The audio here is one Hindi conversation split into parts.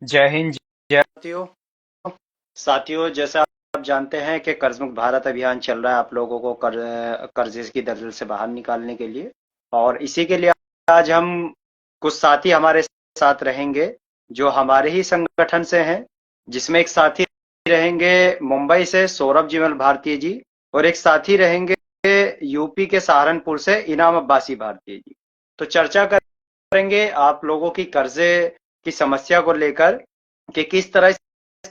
जय हिंद। जय साथियों। साथियों, जैसा आप जानते हैं कि कर्ज मुक्त भारत अभियान चल रहा है आप लोगों को कर्जे की दलदल से बाहर निकालने के लिए। और इसी के लिए आज हम कुछ साथी हमारे साथ रहेंगे जो हमारे ही संगठन से हैं, जिसमें एक साथी रहेंगे मुंबई से सौरभ जीवन भारतीय जी, और एक साथी रहेंगे यूपी के सहारनपुर से इनाम अब्बासी भारतीय जी। तो चर्चा करेंगे आप लोगों की कर्जे की समस्या को लेकर कि किस तरह इस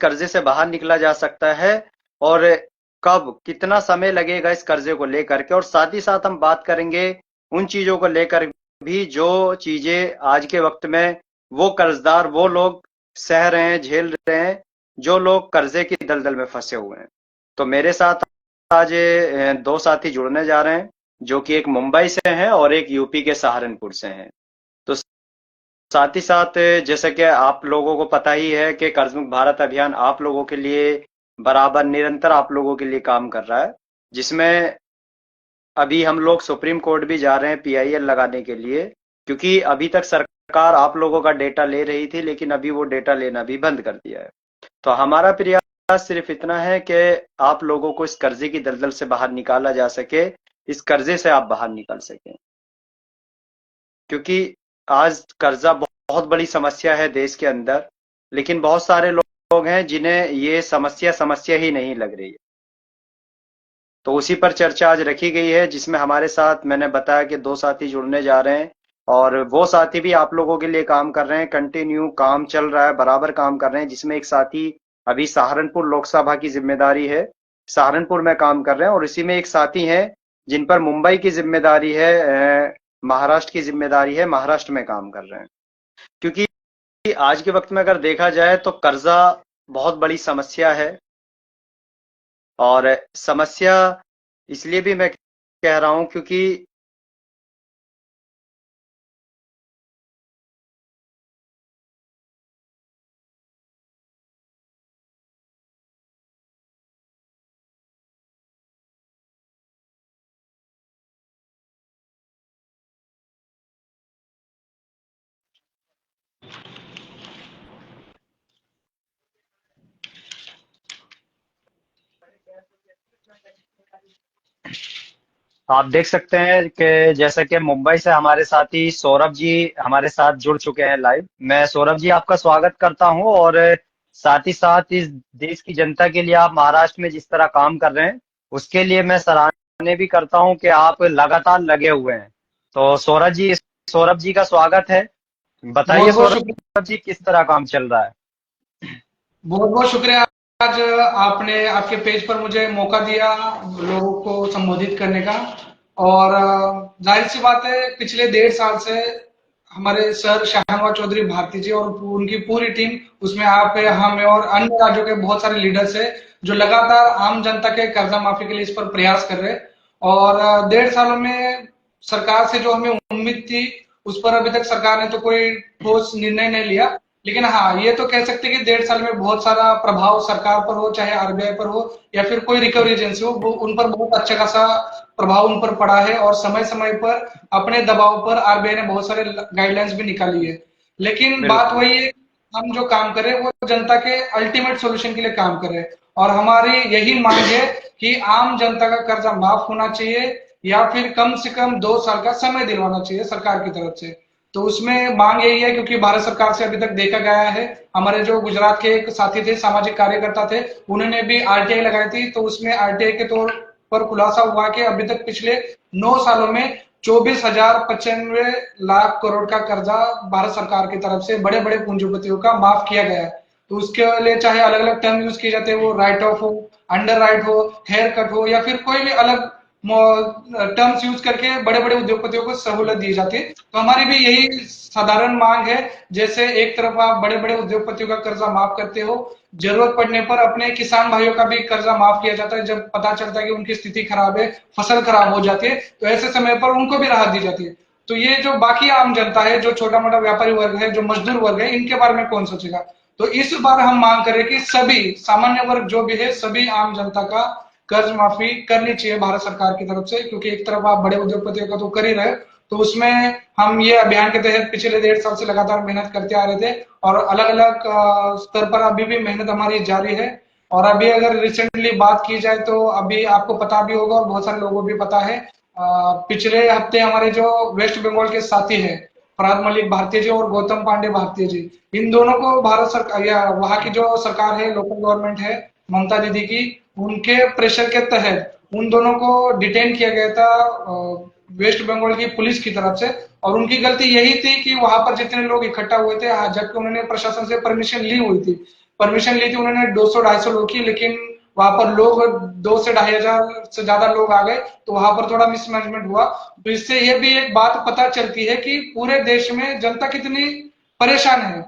कर्जे से बाहर निकला जा सकता है और कब कितना समय लगेगा इस कर्जे को लेकर के। और साथ ही साथ हम बात करेंगे उन चीजों को लेकर भी जो चीजें आज के वक्त में वो कर्जदार वो लोग सह रहे हैं, झेल रहे हैं, जो लोग कर्जे की दलदल में फंसे हुए हैं। तो मेरे साथ आज दो साथी जुड़ने जा रहे हैं, जो कि एक मुंबई से हैं और एक यूपी के सहारनपुर से हैं। तो साथ ही साथ जैसे कि आप लोगों को पता ही है कि कर्ज मुक्त भारत अभियान आप लोगों के लिए बराबर निरंतर आप लोगों के लिए काम कर रहा है, जिसमें अभी हम लोग सुप्रीम कोर्ट भी जा रहे हैं पीआईएल लगाने के लिए, क्योंकि अभी तक सरकार आप लोगों का डेटा ले रही थी लेकिन अभी वो डेटा लेना भी बंद कर दिया है। तो हमारा प्रयास सिर्फ इतना है कि आप लोगों को इस कर्जे की दलदल से बाहर निकाला जा सके, इस कर्जे से आप बाहर निकल सकें, क्योंकि आज कर्जा बहुत बड़ी समस्या है देश के अंदर, लेकिन बहुत सारे लोग हैं जिन्हें ये समस्या समस्या ही नहीं लग रही है। तो उसी पर चर्चा आज रखी गई है, जिसमें हमारे साथ मैंने बताया कि दो साथी जुड़ने जा रहे हैं, और वो साथी भी आप लोगों के लिए काम कर रहे हैं, कंटिन्यू काम चल रहा है, बराबर काम कर रहे हैं, जिसमें एक साथी अभी सहारनपुर लोकसभा की जिम्मेदारी है, सहारनपुर में काम कर रहे हैं, और इसी में एक साथी हैं जिन पर मुंबई की जिम्मेदारी है, महाराष्ट्र की जिम्मेदारी है, महाराष्ट्र में काम कर रहे हैं। क्योंकि आज के वक्त में अगर देखा जाए तो कर्जा बहुत बड़ी समस्या है, और समस्या इसलिए भी मैं कह रहा हूं क्योंकि आप देख सकते हैं कि जैसे कि मुंबई से हमारे साथी सौरभ जी हमारे साथ जुड़ चुके हैं लाइव। मैं सौरभ जी आपका स्वागत करता हूं, और साथ ही साथ इस देश की जनता के लिए आप महाराष्ट्र में जिस तरह काम कर रहे हैं उसके लिए मैं सराहनीय भी करता हूं कि आप लगातार लगे हुए हैं। तो सौरभ जी का स्वागत है। बताइए बहुत बहुत शुक्रिया। सौरभ जी, किस तरह काम चल रहा है। बहुत बहुत शुक्रिया। आज आपने आपके पेज पर मुझे मौका दिया लोगों को संबोधित करने का। और जाहिर सी बात है, पिछले 1.5 साल से हमारे सर शाहनवाज चौधरी भारती जी और उनकी पूरी टीम, उसमें आप है, हम है और अन्य राज्यों के बहुत सारे लीडर्स है, जो लगातार आम जनता के कर्जा माफी के लिए इस पर प्रयास कर रहे हैं। और 1.5 सालों में सरकार से जो हमें उम्मीद थी, उस पर अभी तक सरकार ने तो कोई ठोस निर्णय नहीं लिया। लेकिन हाँ, ये तो कह सकते हैं कि 1.5 साल में बहुत सारा प्रभाव सरकार पर हो, चाहे आरबीआई पर हो या फिर कोई रिकवरी एजेंसी हो, वो उन पर बहुत अच्छा खासा प्रभाव उन पर पड़ा है। और समय समय पर अपने दबाव पर आरबीआई ने बहुत सारे गाइडलाइंस भी निकाली है। लेकिन बात बिल्कुल। वही है, हम जो काम कर रहे हैं वो जनता के अल्टीमेट सोल्यूशन के लिए काम कर रहे हैं। और हमारी यही मांग है कि आम जनता का कर्जा माफ होना चाहिए, या फिर कम से कम 2 साल का समय दिलवाना चाहिए सरकार की तरफ से। तो उसमें मांग यही है, क्योंकि भारत सरकार से अभी तक देखा गया है, हमारे जो गुजरात के एक साथी थे, सामाजिक कार्यकर्ता थे, उन्होंने भी आरटीआई लगाई थी। तो उसमें आरटीआई के तौर पर खुलासा हुआ कि अभी तक पिछले 9 सालों में 24,095 लाख करोड़ का कर्जा भारत सरकार की तरफ से बड़े बड़े पूंजीपतियों का माफ किया गया है। तो उसके लिए चाहे अलग अलग टर्म यूज किए जाते हैं, वो राइट ऑफ हो, अंडर राइट हो, हेयर कट हो, या फिर कोई भी अलग टर्म्स यूज करके बड़े बड़े उद्योगपतियों को सहूलत दी जाती है। तो हमारी भी यही साधारण मांग है, जैसे एक तरफ आप बड़े बड़े उद्योगपतियों का कर्जा माफ करते हो, जरूरत पड़ने पर अपने किसान भाइयों का भी कर्जा माफ किया जाता है। जब पता चलता है कि उनकी स्थिति खराब है, फसल खराब हो जाती है, तो ऐसे समय पर उनको भी राहत दी जाती है। तो ये जो बाकी आम जनता है, जो छोटा मोटा व्यापारी वर्ग है, जो मजदूर वर्ग है, इनके बारे में कौन सोचेगा। तो इस बार हम मांग करें कि सभी सामान्य वर्ग जो भी है, सभी आम जनता का कर्ज माफी करनी चाहिए भारत सरकार की तरफ से। क्योंकि एक तरफ आप बड़े उद्योगपतियों का तो कर ही रहे, तो उसमें हम ये अभियान के तहत पिछले 1.5 साल से लगातार मेहनत करते आ रहे थे और अलग अलग स्तर पर अभी भी मेहनत हमारी जारी है। और अभी अगर रिसेंटली बात की जाए तो अभी आपको पता भी होगा और बहुत सारे लोगों को भी पता है, पिछले हफ्ते हमारे जो वेस्ट बंगाल के साथी हैं फरहाद मलिक भारतीय जी और गौतम पांडे भारतीय जी, इन दोनों को भारत सरकार या वहां की जो सरकार है, लोकल गवर्नमेंट है ममता दीदी की, उनके प्रेशर के तहत उन दोनों को डिटेन किया गया था वेस्ट बंगाल की पुलिस की तरफ से। और उनकी गलती यही थी कि वहां पर जितने लोग इकट्ठा हुए थे, जबकि उन्होंने प्रशासन से परमिशन ली हुई थी, परमिशन ली थी उन्होंने 200-250 लोग की, लेकिन वहां पर लोग 2 से 2,500 से ज्यादा लोग आ गए, तो वहां पर थोड़ा मिसमैनेजमेंट हुआ। तो इससे ये भी एक बात पता चलती है कि पूरे देश में जनता कितनी परेशान है।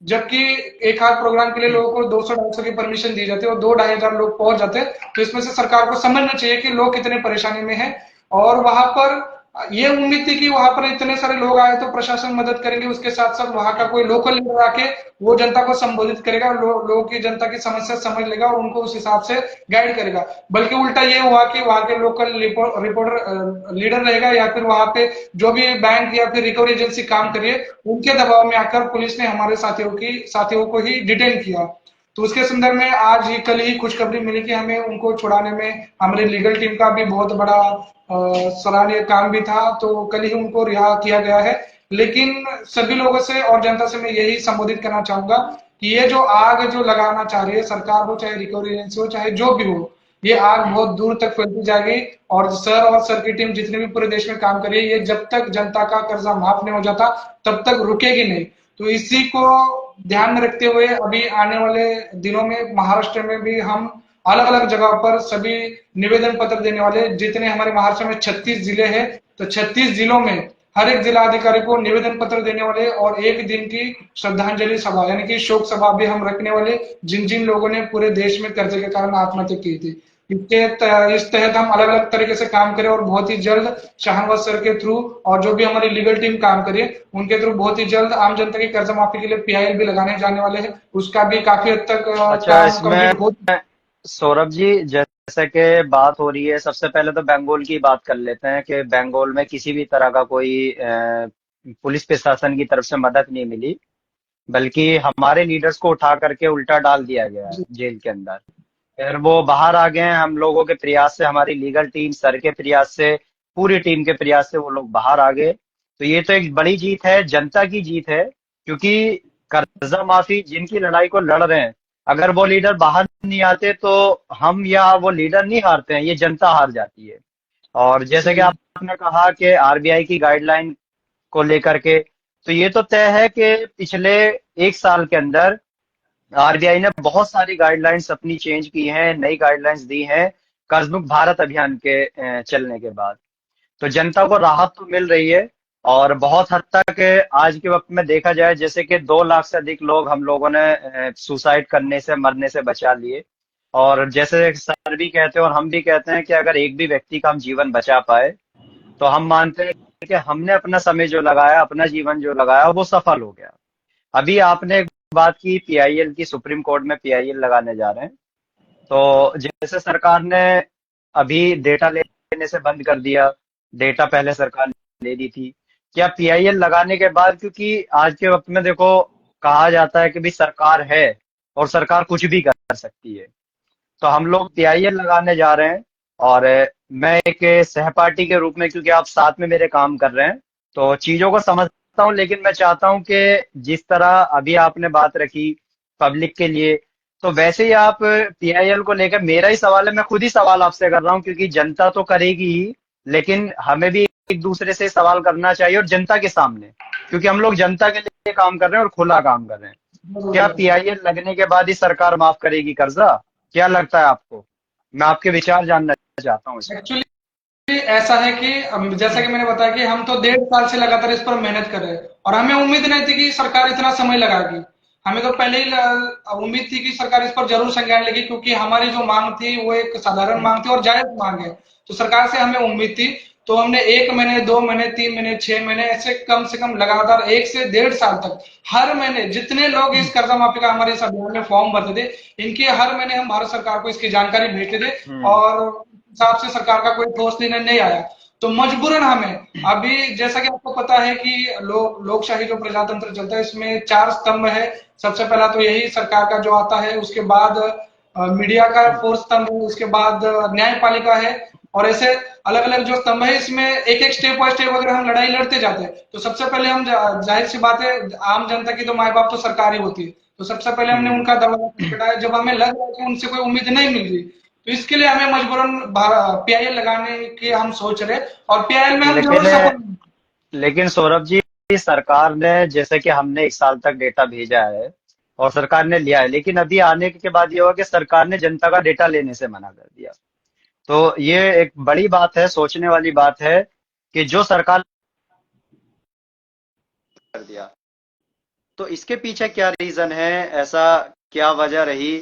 जबकि एक आध प्रोग्राम के लिए लोगों को 200-250 की परमिशन दी जाती है और 2-2,500 लोग पहुंच जाते हैं, तो इसमें से सरकार को समझना चाहिए कि लोग कितने परेशानी में हैं। और वहां पर ये उम्मीद थी कि वहां पर इतने सारे लोग आए तो प्रशासन मदद करेंगे, उसके साथ साथ वहां का कोई लोकल लीडर आके वो जनता को संबोधित करेगा, लोगों की जनता की समस्या समझ लेगा और उनको उस हिसाब से गाइड करेगा। बल्कि उल्टा ये हुआ कि वहां के लोकल रिपोर्टर लीडर रहेगा या फिर वहां पे जो भी बैंक या फिर रिकवरी एजेंसी काम करिए, उनके दबाव में आकर पुलिस ने हमारे साथियों को ही डिटेन किया। तो उसके संदर्भ में आज ही कल ही खुशखबरी मिली कि हमें उनको छुड़ाने में हमारी लीगल टीम का भी बहुत बड़ा सराहनीय काम भी था, तो कल ही उनको रिहा किया गया है। लेकिन सभी लोगों से और जनता से मैं यही संबोधित करना चाहूंगा कि ये जो आग जो लगाना चाह रही है सरकार हो, चाहे रिकवरी एजेंसी हो, चाहे जो भी हो, ये आग बहुत दूर तक फैलती जाएगी। और सर की टीम जितने भी पूरे देश में काम कर रही है, ये जब तक जनता का कर्जा माफ नहीं हो जाता तब तक रुकेगी नहीं। तो इसी को ध्यान में रखते हुए अभी आने वाले दिनों में महाराष्ट्र में भी हम अलग अलग जगह पर सभी निवेदन पत्र देने वाले, जितने हमारे महाराष्ट्र में 36 जिले हैं, तो 36 जिलों में हर एक जिला अधिकारी को निवेदन पत्र देने वाले और एक दिन की श्रद्धांजलि सभा यानी कि शोक सभा भी हम रखने वाले, जिन जिन लोगों ने पूरे देश में कर्जे के कारण आत्महत्या की थी। इस तहत हम अलग अलग तरीके से काम करें और बहुत ही जल्द शाहनवाज सर के थ्रू और जो भी हमारी लीगल टीम काम करे उनके थ्रू बहुत ही जल्द आम जनता की कर्ज माफी के लिए पीआईएल भी लगाने जाने वाले हैं। उसका भी काफी हद तक अच्छा, काम इसमें कंप्लीट हो। सौरभ जी, जैसे कि बात हो रही है, सबसे पहले तो बंगाल की बात कर लेते हैं कि बंगाल में किसी भी तरह का कोई पुलिस प्रशासन की तरफ से मदद नहीं मिली, बल्कि हमारे लीडर्स को उठा करके उल्टा डाल दिया गया है जेल के अंदर। फिर वो बाहर आ गए हैं, हम लोगों के प्रयास से, हमारी लीगल टीम सर के प्रयास से, पूरी टीम के प्रयास से वो लोग बाहर आ गए। तो ये तो एक बड़ी जीत है, जनता की जीत है, क्योंकि कर्जा माफी जिनकी लड़ाई को लड़ रहे हैं, अगर वो लीडर बाहर नहीं आते तो हम या वो लीडर नहीं हारते हैं, ये जनता हार जाती है। और जैसे कि सही। आपने कहा कि आरबीआई की गाइडलाइन को लेकर के, तो ये तो तय है कि पिछले 1 साल के अंदर आरबीआई ने बहुत सारी गाइडलाइंस अपनी चेंज की हैं, नई गाइडलाइंस दी हैं कर्जमुक्त भारत अभियान के चलने के बाद। तो जनता को राहत तो मिल रही है, और बहुत हद तक आज के वक्त में देखा जाए, जैसे कि 2 लाख से अधिक लोग हम लोगों ने सुसाइड करने से, मरने से बचा लिए। और जैसे सर भी कहते हैं और हम भी कहते हैं कि अगर एक भी व्यक्ति का हम जीवन बचा पाए, तो हम मानते हैं कि हमने अपना समय जो लगाया, अपना जीवन जो लगाया, वो सफल हो गया। अभी आपने एक बात की पीआईएल की, सुप्रीम कोर्ट में पीआईएल लगाने जा रहे हैं। तो जैसे सरकार ने अभी डेटा लेने से बंद कर दिया, डेटा पहले सरकार ले ली थी, क्या पीआईएल लगाने के बाद, क्योंकि आज के वक्त में देखो, कहा जाता है कि भी सरकार है और सरकार कुछ भी कर सकती है, तो हम लोग पीआईएल लगाने जा रहे हैं। और मैं एक सहपाठी के रूप में, क्योंकि आप साथ में मेरे काम कर रहे हैं, तो चीजों को समझता हूँ, लेकिन मैं चाहता हूँ कि जिस तरह अभी आपने बात रखी पब्लिक के लिए, तो वैसे ही आप पीआईएल को लेकर, मेरा ही सवाल है, मैं खुद ही सवाल आपसे कर रहा हूँ, क्योंकि जनता तो करेगी ही, लेकिन हमें भी एक दूसरे से सवाल करना चाहिए, और जनता के सामने, क्योंकि हम लोग जनता के लिए काम कर रहे हैं और खुला काम कर रहे हैं। क्या पीआईएल लगने के बाद ही सरकार माफ करेगी कर्जा? क्या लगता है आपको? मैं आपके विचार जानना चाहता हूँ इस पर। एक्चुअली ऐसा है कि जैसा कि मैंने बताया कि हम तो 1.5 साल से लगातार इस पर मेहनत कर रहे हैं और हमें उम्मीद नहीं थी कि सरकार इतना समय लगाएगी। हमें तो पहले ही उम्मीद थी कि सरकार इस पर जरूर संज्ञान लेगी, क्योंकि हमारी जो मांग थी वो एक साधारण मांग थी और जायज मांग है। तो सरकार से हमें उम्मीद थी। तो हमने 1 महीने, 2 महीने, 3 महीने, 6 महीने, ऐसे कम से कम लगातार 1 से 1.5 साल तक हर महीने जितने लोग इस कर्जा माफी का हमारे इस अभियान में फॉर्म भरते थे, इनके हर महीने हम भारत सरकार को इसकी जानकारी भेजते थे हम्म। और हिसाब से सरकार का कोई ठोस निर्णय नहीं आया। तो मजबूरन हमें अभी, जैसा कि आपको पता है कि लोकशाही जो प्रजातंत्र चलता है इसमें 4 स्तंभ है। सबसे पहला तो यही सरकार का जो आता है, उसके बाद मीडिया का 4 स्तंभ है, उसके बाद न्यायपालिका है, और ऐसे अलग अलग जो स्तंभ है इसमें एक एक स्टेप बाय स्टेप अगर हम लड़ाई लड़ते जाते हैं तो सबसे पहले हम, जाहिर सी बात है, आम जनता की तो माए बाप तो सरकार ही होती है, तो सबसे पहले हमने हम्म। उनका दरवाजा खटखटाया जब हमें लग रहा है कि उनसे कोई उम्मीद नहीं मिल रही, तो इसके लिए हमें मजबूरन पीआईएल लगाने की हम सोच रहे, और पीआईएल में हम जरूर लेकिन सफल। लेकिन सौरभ जी, सरकार ने, जैसे कि हमने 1 साल तक डेटा भेजा है और सरकार ने लिया है, लेकिन अभी आने के बाद ये हुआ कि सरकार ने जनता का डेटा लेने से मना कर दिया। तो ये एक बड़ी बात है, सोचने वाली बात है कि जो सरकार कर दिया, तो इसके पीछे क्या रीजन है, ऐसा क्या वजह रही?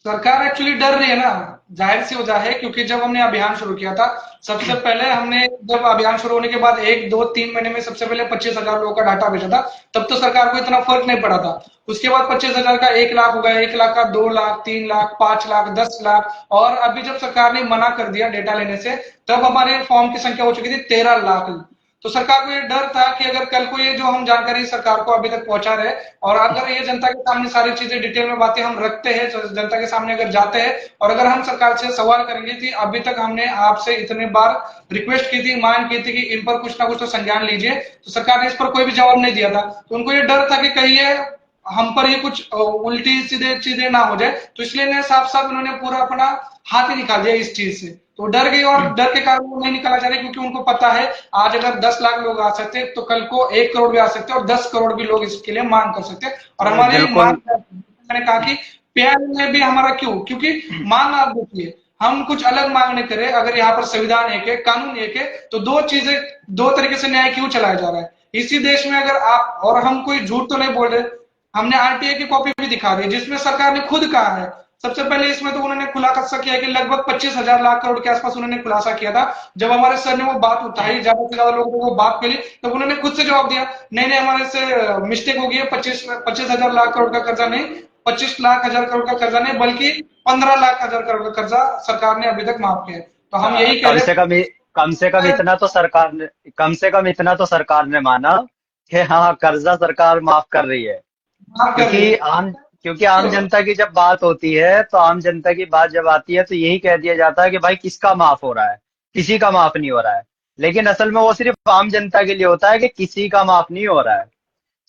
सरकार एक्चुअली डर रही है ना, जाहिर सी वजह है, क्योंकि जब हमने अभियान शुरू किया था, सबसे पहले हमने, जब अभियान शुरू होने के बाद 1 2 3 महीने में सबसे पहले 25,000 लोगों का डाटा भेजा था, तब तो सरकार को इतना फर्क नहीं पड़ा था। उसके बाद 25,000 का 1 लाख हो गया, 1 लाख का 2 लाख, 3 लाख, 5 लाख, 10 लाख, और अभी जब सरकार ने मना कर दिया डेटा लेने से, तब हमारे फॉर्म की संख्या हो चुकी थी 13 लाख। तो सरकार को ये डर था कि अगर कल को ये जो हम जानकारी सरकार को अभी तक पहुंचा रहे, और अगर ये जनता के सामने सारी चीजें डिटेल में बातें हम रखते हैं, जनता के सामने अगर जाते हैं, और अगर हम सरकार से सवाल करेंगे कि अभी तक हमने आपसे इतने बार रिक्वेस्ट की थी, मांग की थी कि इन पर कुछ ना कुछ तो संज्ञान लीजिए, तो सरकार ने इस पर कोई भी जवाब नहीं दिया था। तो उनको ये डर था कि कहीं ये हम पर ये कुछ उल्टी सीधे चीजें ना हो जाए, तो इसलिए ने साफ साफ उन्होंने पूरा अपना हाथ ही निकाल दिया इस चीज से। तो डर गई, और डर के कारण वो नहीं निकाला जा रहा, क्योंकि उनको पता है आज अगर 10 लाख लोग आ सकते हैं तो कल को 1 करोड़ भी आ सकते हैं, और 10 करोड़ भी लोग इसके लिए मांग कर सकते हैं। और नहीं, हमारी बिल्कुल। मांग, मैंने कहा कि प्यार में भी हमारा क्यों, क्योंकि मांग आप देखिए, हम कुछ अलग मांग नहीं करे, अगर यहाँ पर संविधान एक है, कानून एक है, तो दो चीजें, दो तरीके से न्याय क्यों चलाया जा रहा है इसी देश में? अगर आप और हम कोई झूठ तो नहीं बोल रहे, हमने आरटीआई की कॉपी भी दिखा दी जिसमें सरकार ने खुद कहा है, सबसे पहले इसमें तो उन्होंने खुलासा किया कि लगभग 25,000 लाख करोड़ के आसपास उन्होंने खुलासा किया था। जब हमारे सर ने वो बात उठाई, ज्यादा से ज्यादा लोगों को वो बात मिली, तब उन्होंने खुद से जवाब दिया, नहीं नहीं हमारे से मिस्टेक हो गई है, 25,000 लाख करोड़ का कर्जा नहीं, 25 लाख हजार करोड़ का कर्जा नहीं, बल्कि 15 लाख हजार करोड़ का कर्जा सरकार ने अभी तक माफ किया है। तो हम हाँ, यही कह रहे कम से कम इतना तो सरकार ने, माना कि हाँ, कर्जा सरकार माफ कर रही है। माफ कर रही क्योंकि है। आम क्योंकि आम जनता की जब बात होती है, तो आम जनता की बात जब आती है तो यही कह दिया जाता है कि भाई किसका माफ हो रहा है, किसी का माफ नहीं हो रहा है। लेकिन असल में वो सिर्फ आम जनता के लिए होता है कि किसी का माफ नहीं हो रहा है।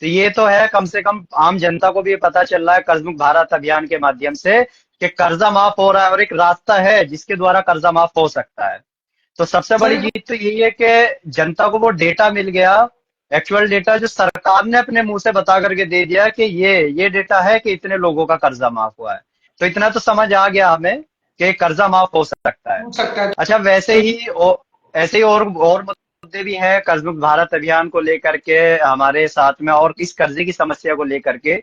तो ये तो है, कम से कम आम जनता को भी पता चल रहा है कर्जमुक्त भारत अभियान के माध्यम से कि कर्जा माफ हो रहा है और एक रास्ता है जिसके द्वारा कर्जा माफ हो सकता है। तो सबसे बड़ी सही। जीत तो यही है कि जनता को वो डेटा मिल गया, एक्चुअल डेटा जो सरकार ने अपने मुंह से बता करके दे दिया कि ये डेटा है कि इतने लोगों का कर्जा माफ हुआ है। तो इतना तो समझ आ गया हमें कि कर्जा माफ हो सकता है। हो सकता है। अच्छा, ऐसे ही और मुद्दे भी हैं कर्जमुक्त भारत अभियान को लेकर के हमारे साथ में, और इस कर्जे की समस्या को लेकर के,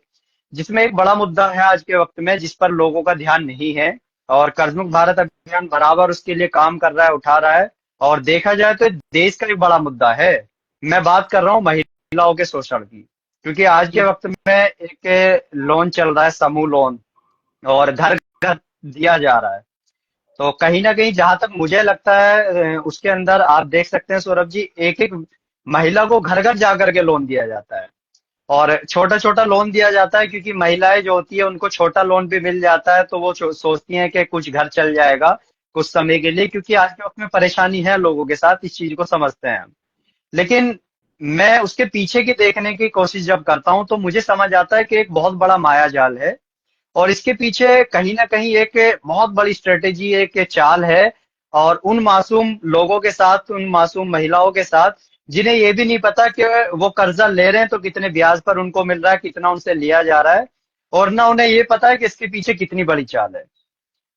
जिसमें एक बड़ा मुद्दा है आज के वक्त में जिस पर लोगों का ध्यान नहीं है, और कर्जमुक्त भारत अभियान बराबर उसके लिए काम कर रहा है, उठा रहा है। और देखा जाए तो देश का एक बड़ा मुद्दा है। मैं बात कर रहा हूँ महिलाओं के शोषण की, क्योंकि आज के वक्त में एक लोन चल रहा है, समूह लोन, और घर घर दिया जा रहा है। तो कहीं ना कहीं जहां तक मुझे लगता है, उसके अंदर आप देख सकते हैं सौरभ जी, एक एक महिला को घर घर जाकर के लोन दिया जाता है, और छोटा छोटा लोन दिया जाता है, क्योंकि महिलाएं जो होती है उनको छोटा लोन भी मिल जाता है, तो वो सोचती हैं कि कुछ घर चल जाएगा कुछ समय के लिए, क्योंकि आज के वक्त में परेशानी है लोगों के साथ, इस चीज को समझते हैं हम। लेकिन मैं उसके पीछे की देखने की कोशिश जब करता हूं, तो मुझे समझ आता है कि एक बहुत बड़ा माया जाल है, और इसके पीछे कहीं ना कहीं एक बहुत बड़ी स्ट्रेटेजी, एक चाल है। और उन मासूम लोगों के साथ, उन मासूम महिलाओं के साथ, जिन्हें ये भी नहीं पता कि वो कर्जा ले रहे हैं तो कितने ब्याज पर उनको मिल रहा है, कितना उनसे लिया जा रहा है, और ना उन्हें ये पता है कि इसके पीछे कितनी बड़ी चाल है।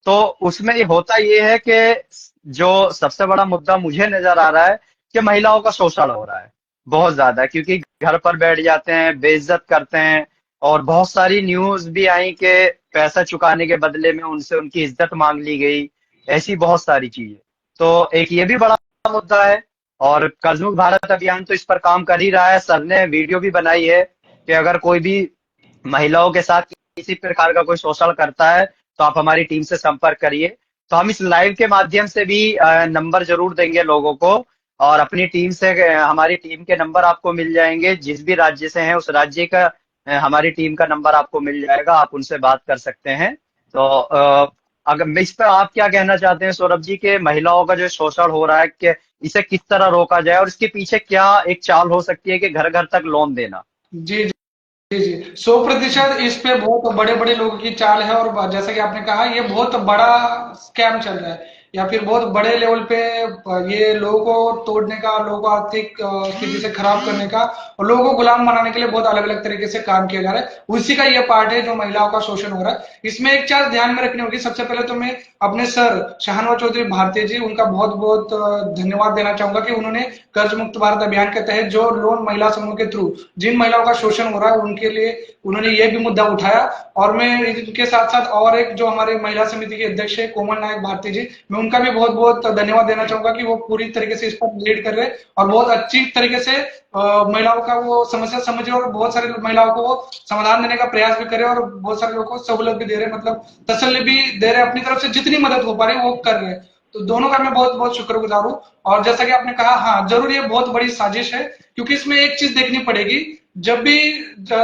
तो उसमें ये होता ये है कि जो सबसे बड़ा मुद्दा मुझे नजर आ रहा है कि महिलाओं का शोषण हो रहा है बहुत ज्यादा, क्योंकि घर पर बैठ जाते हैं, बेइज्जत करते हैं, और बहुत सारी न्यूज भी आई कि पैसा चुकाने के बदले में उनसे उनकी इज्जत मांग ली गई, ऐसी बहुत सारी चीजें। तो एक ये भी बड़ा मुद्दा है। और कर्जमुक्त भारत अभियान तो इस पर काम कर ही रहा है, सर ने वीडियो भी बनाई है कि अगर कोई भी महिलाओं के साथ किसी प्रकार का कोई शोषण करता है तो आप हमारी टीम से संपर्क करिए। तो हम इस लाइव के माध्यम से भी नंबर जरूर देंगे लोगों को, और अपनी टीम से हमारी टीम के नंबर आपको मिल जाएंगे, जिस भी राज्य से हैं उस राज्य का हमारी टीम का नंबर आपको मिल जाएगा, आप उनसे बात कर सकते हैं। तो अगर इस पर आप क्या कहना चाहते हैं सौरभ जी, के महिलाओं का जो शोषण हो रहा है, कि इसे किस तरह रोका जाए, और इसके पीछे क्या एक चाल हो सकती है कि घर घर तक लोन देना? जी जी जी, 100% इस पे बहुत बड़े बड़े लोगों की चाल है, और जैसा कि आपने कहा ये बहुत बड़ा स्कैम चल रहा है, या फिर बहुत बड़े लेवल पे ये लोगों को तोड़ने का, लोगों को आर्थिक स्थिति से खराब करने का और लोगों को गुलाम बनाने के लिए बहुत अलग अलग तरीके से काम किया जा रहा है। उसी का ये पार्ट है जो महिलाओं का शोषण हो रहा है। इसमें एक चीज ध्यान में रखनी होगी, सबसे पहले तो मैं अपने सर शाहनवाज चौधरी भारती जी, उनका बहुत बहुत धन्यवाद देना चाहूंगा कि उन्होंने कर्ज मुक्त भारत अभियान के तहत जो लोन महिला समूह के थ्रू जिन महिलाओं का शोषण हो रहा है उनके लिए उन्होंने ये भी मुद्दा उठाया। और मैं इनके साथ साथ और एक जो हमारे महिला समिति के अध्यक्ष है कोमल नायक भारती जी, मैं उनका भी बहुत बहुत धन्यवाद देना चाहूंगा कि वो पूरी तरीके से इस पर लीड कर रहे हैं और बहुत अच्छी तरीके से महिलाओं का वो समस्या समझे और बहुत सारी महिलाओं को वो समाधान देने का प्रयास भी करे और बहुत सारे लोगों को सहूलत भी दे रहे, मतलब तसल्ली भी दे रहे, अपनी तरफ से जितनी मदद हो पा रही है वो कर रहे हैं। तो दोनों का मैं बहुत बहुत शुक्रगुजार हूँ। और जैसा कि आपने कहा, हाँ जरूर ये बहुत बड़ी साजिश है, क्योंकि इसमें एक चीज देखनी पड़ेगी। जब भी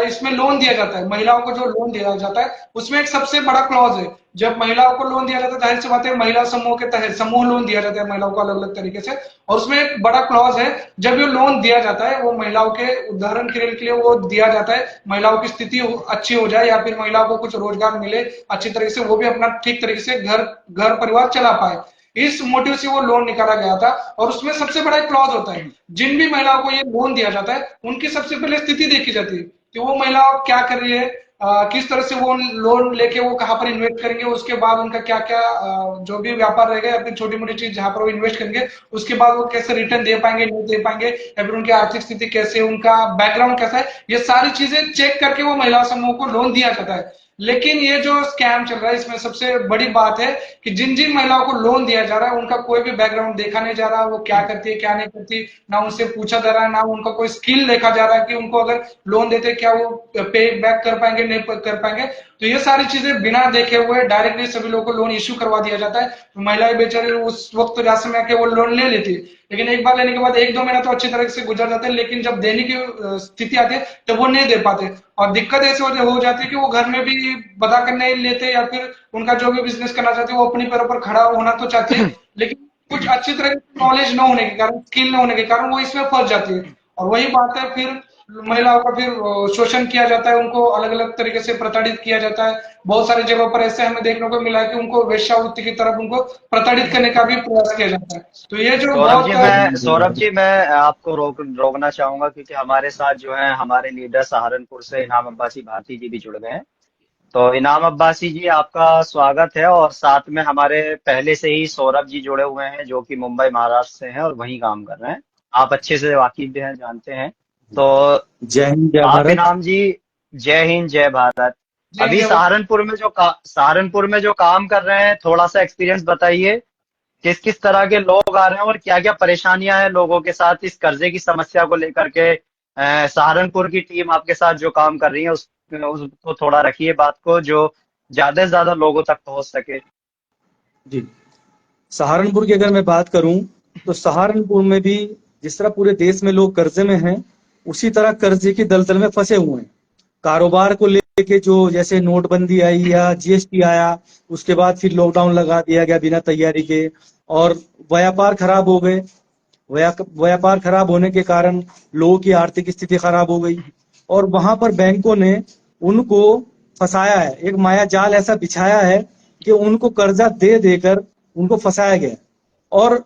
इसमें लोन दिया जाता है, महिलाओं को जो लोन दिया जाता है उसमें एक सबसे बड़ा क्लॉज है। जब महिलाओं को लोन दिया जाता है, जाहिर सी बात है महिला समूह के तहत समूह लोन दिया जाता है महिलाओं को अलग अलग तरीके से, और उसमें एक बड़ा क्लॉज है। जब ये लोन दिया जाता है वो महिलाओं के उदाहरण के लिए वो दिया जाता है, महिलाओं की स्थिति अच्छी हो जाए या फिर महिलाओं को कुछ रोजगार मिले अच्छी तरीके से, वो भी अपना ठीक तरीके से घर घर परिवार चला पाए, इस मोटिव से वो लोन निकाला गया था। और उसमें सबसे बड़ा एक क्लॉज होता है, जिन भी महिलाओं को ये लोन दिया जाता है उनकी सबसे पहले स्थिति देखी जाती है कि वो महिला क्या कर रही है, किस तरह से वो लोन लेके वो कहाँ पर इन्वेस्ट करेंगे, उसके बाद उनका क्या क्या जो भी व्यापार रहेगा या फिर छोटी मोटी चीज जहां पर वो इन्वेस्ट करेंगे उसके बाद वो कैसे रिटर्न दे पाएंगे नहीं दे पाएंगे, या फिर उनकी आर्थिक स्थिति कैसे, उनका बैकग्राउंड कैसा है, ये सारी चीजें चेक करके वो महिला समूह को लोन दिया जाता है। लेकिन ये जो स्कैम चल रहा है इसमें सबसे बड़ी बात है कि जिन जिन महिलाओं को लोन दिया जा रहा है उनका कोई भी बैकग्राउंड देखा नहीं जा रहा, वो क्या करती है क्या नहीं करती, ना उनसे पूछा जा रहा है, ना उनका कोई स्किल देखा जा रहा है कि उनको अगर लोन देते क्या वो पे बैक कर पाएंगे नहीं कर पाएंगे। तो ये सारी चीजें बिना देखे हुए डायरेक्टली सभी लोगों को लोन इश्यू करवा दिया जाता है। तो महिलाएं बेचारी उस वक्त तो जा समय आके वो लोन ले लेती है, लेकिन एक बार लेने के बाद एक दो महीना तो अच्छी तरह से गुजर जाते हैं, लेकिन जब देने की स्थिति आती है तो वो नहीं दे पाते। और दिक्कत ऐसे हो जाती है कि वो घर में भी बता कर नहीं लेते, या फिर उनका जो भी बिजनेस करना चाहते हैं वो अपने पैरों पर खड़ा होना तो चाहते हैं, लेकिन कुछ अच्छी तरह की नॉलेज न होने के कारण, स्किल न होने के कारण वो इसमें फंस जाती है। और वही बात है, फिर महिलाओं का फिर शोषण किया जाता है, उनको अलग अलग तरीके से प्रताड़ित किया जाता है। बहुत सारी जगहों पर ऐसे हमें देखने को मिला है कि उनको वेश्यावृत्ति की तरफ उनको प्रताड़ित करने का भी प्रयास किया जाता है। तो ये जो सौरभ जी मैं आपको रोकना चाहूंगा, क्योंकि हमारे साथ जो है हमारे लीडर सहारनपुर से इनाम अब्बासी भारती जी भी जुड़ गए हैं। तो इनाम अब्बासी जी, आपका स्वागत है। और साथ में हमारे पहले से ही सौरभ जी जुड़े हुए हैं, जो कि मुंबई महाराष्ट्र से हैं और वहीं काम कर रहे हैं, आप अच्छे से वाकिफ भी हैं, जानते हैं। तो जय हिंद जय आप भारत। इनाम जी, जय हिंद जय भारत। अभी सहारनपुर में जो काम कर रहे हैं, थोड़ा सा एक्सपीरियंस बताइए, किस किस तरह के लोग आ रहे हैं और क्या क्या परेशानियां हैं लोगों के साथ इस कर्जे की समस्या को लेकर के। सहारनपुर की टीम आपके साथ जो काम कर रही है उसको थोड़ा रखिए बात को, जो ज्यादा से ज्यादा लोगों तक पहुंच सके। जी, सहारनपुर की अगर मैं बात करूं तो सहारनपुर में भी जिस तरह पूरे देश में लोग कर्जे में हैं, उसी तरह कर्जे की दलदल में फंसे हुए हैं। कारोबार को लेके जो जैसे नोटबंदी आई या जीएसटी आया, उसके बाद फिर लॉकडाउन लगा दिया गया बिना तैयारी के, और व्यापार खराब हो गए। व्यापार खराब होने के कारण लोगों की आर्थिक स्थिति खराब हो गई, और वहां पर बैंकों ने उनको फंसाया है, एक माया जाल ऐसा बिछाया है कि उनको कर्जा दे देकर उनको फंसाया गया। और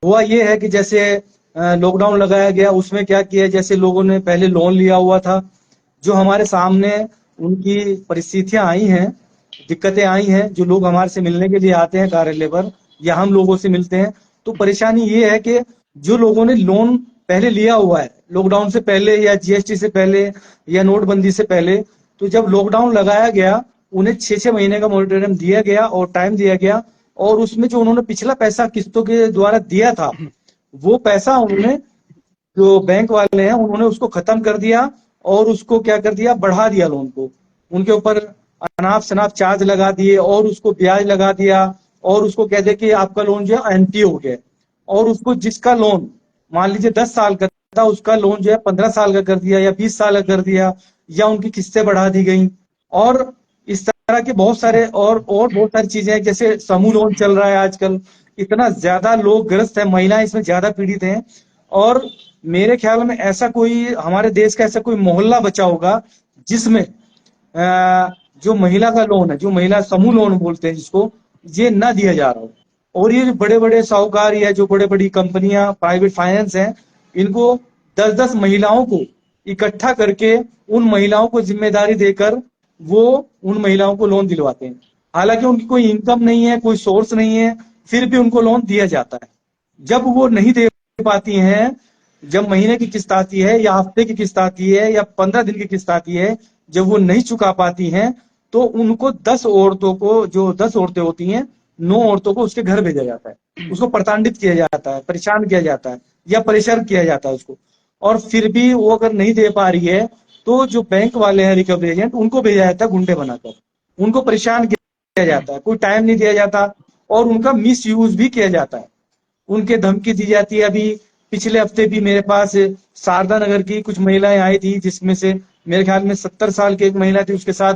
हुआ ये है कि जैसे लॉकडाउन लगाया गया, उसमें क्या किया, जैसे लोगों ने पहले लोन लिया हुआ था, जो हमारे सामने उनकी परिस्थितियां आई हैं, दिक्कतें आई हैं, जो लोग हमारे से मिलने के लिए आते हैं कार्यालय पर या हम लोगों से मिलते हैं, तो परेशानी ये है कि जो लोगों ने लोन पहले लिया हुआ है लॉकडाउन से पहले या जीएसटी से पहले या नोटबंदी से पहले, तो जब लॉकडाउन लगाया गया उन्हें 6-6 महीने का मॉनिटरियम दिया गया और टाइम दिया गया, और उसमें जो उन्होंने पिछला पैसा किस्तों के द्वारा दिया था, वो पैसा उन्होंने, जो बैंक वाले हैं, उन्होंने उसको खत्म कर दिया और उसको क्या कर दिया, बढ़ा दिया लोन को, उनके ऊपर अनाप शनाप चार्ज लगा दिए और उसको ब्याज लगा दिया, और उसको कह दे कि आपका लोन जो है एनपीए हो गया है, और उसको जिसका लोन मान लीजिए 10 साल का था, उसका लोन जो है 15 साल का कर दिया या 20 साल का कर दिया, या उनकी किस्तें बढ़ा दी गई। और इस तरह के बहुत सारे और बहुत सारी चीजें हैं, जैसे समूह लोन चल रहा है आजकल। इतना ज्यादा लोग ग्रस्त है, महिलाएं इसमें ज्यादा पीड़ित हैं। और मेरे ख्याल में ऐसा कोई हमारे देश का ऐसा कोई मोहल्ला बचा होगा जिसमें जो महिला का लोन है, जो महिला समूह लोन बोलते हैं जिसको, ये ना दिया जा रहा हो। और ये जो बड़े बड़े साहूकार या जो बड़े बड़ी कंपनियां प्राइवेट फाइनेंस हैं, इनको 10-10 महिलाओं को इकट्ठा करके उन महिलाओं को जिम्मेदारी देकर वो उन महिलाओं को लोन दिलवाते हैं। हालांकि उनकी कोई इनकम नहीं है, कोई सोर्स नहीं है, फिर भी उनको लोन दिया जाता है। जब वो नहीं दे पाती हैं, जब महीने की किस्त आती है या हफ्ते की किस्त आती है या 15 दिन की किस्त आती है, जब वो नहीं चुका पाती हैं, तो उनको 10 औरतों को, जो 10 औरतें होती हैं, 9 औरतों को उसके घर भेजा जाता है, उसको प्रताड़ित किया जाता है, परेशान किया जाता है या परेशान किया जाता है उसको। और फिर भी वो अगर नहीं दे पा रही है, तो जो बैंक वाले हैं रिकवरी एजेंट, उनको भेजा जाता है गुंडे बनाकर, उनको परेशान किया जाता है, कोई टाइम नहीं दिया जाता और उनका मिस यूज भी किया जाता है। उनके धमकी दी जाती है। अभी पिछले हफ्ते भी मेरे पास शारदा नगर की कुछ महिलाएं आई थी, जिसमें से मेरे ख्याल में 70 साल की एक महिला थी, उसके साथ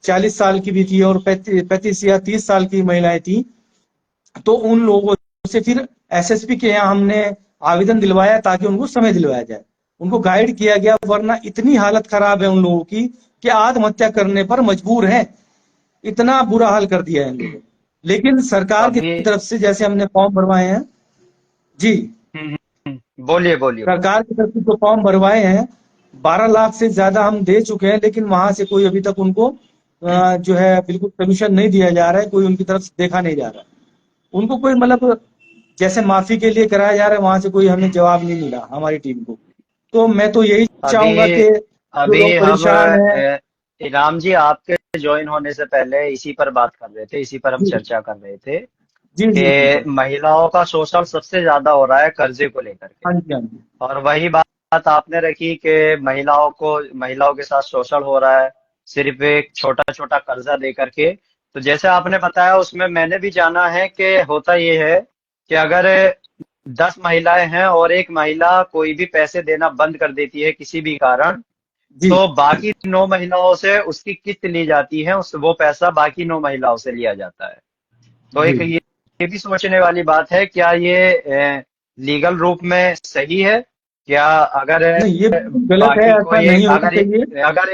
40 साल की भी थी और 35 या 30 साल की महिलाएं थी। तो उन लोगों से फिर एसएसपी के यहाँ हमने आवेदन दिलवाया ताकि उनको समय दिलवाया जाए, उनको गाइड किया गया, वरना इतनी हालत खराब है उन लोगों की कि आत्महत्या करने पर मजबूर है। इतना बुरा हाल कर दिया है इन लोगों ने। लेकिन सरकार की अभी तरफ से जैसे हमने फॉर्म भरवाए हैं जी, बोलिए बोलिए बोलिए। सरकार की तरफ से जो फॉर्म भरवाए हैं 12 लाख से ज्यादा हम दे चुके हैं, लेकिन वहां से कोई अभी तक उनको जो है बिल्कुल सोल्यूशन नहीं दिया जा रहा है, कोई उनकी तरफ से देखा नहीं जा रहा है। उनको कोई मतलब जैसे माफी के लिए कराया जा रहा है, वहां से कोई हमें जवाब नहीं मिला हमारी टीम को। तो मैं तो यही अभी चाहूंगा कि जो अभी लोग हम परेशान हैं। इनाम जी, आपके ज्वाइन होने से पहले इसी पर बात कर रहे थे, इसी पर हम जी चर्चा कर रहे थे जी जी जी कि सर। महिलाओं का शोषण सबसे ज्यादा हो रहा है कर्जे को लेकर के। हाँ जी हाँ जी। और वही बात आपने रखी कि महिलाओं के साथ शोषण हो रहा है सिर्फ एक छोटा छोटा कर्जा दे करके। तो जैसे आपने बताया, उसमें मैंने भी जाना है कि होता ये है कि अगर 10 महिलाएं हैं और एक महिला कोई भी पैसे देना बंद कर देती है किसी भी कारण, जी तो बाकी 9 महिलाओं से उसकी किस्त ली जाती है, उस वो पैसा बाकी 9 महिलाओं से लिया जाता है। तो जी। एक ये भी सोचने वाली बात है, क्या ये लीगल रूप में सही है? क्या अगर नहीं, ये बिल्कुल गलत है, बाकी को ऐसा ये नहीं होना अगर चाहिए। अगर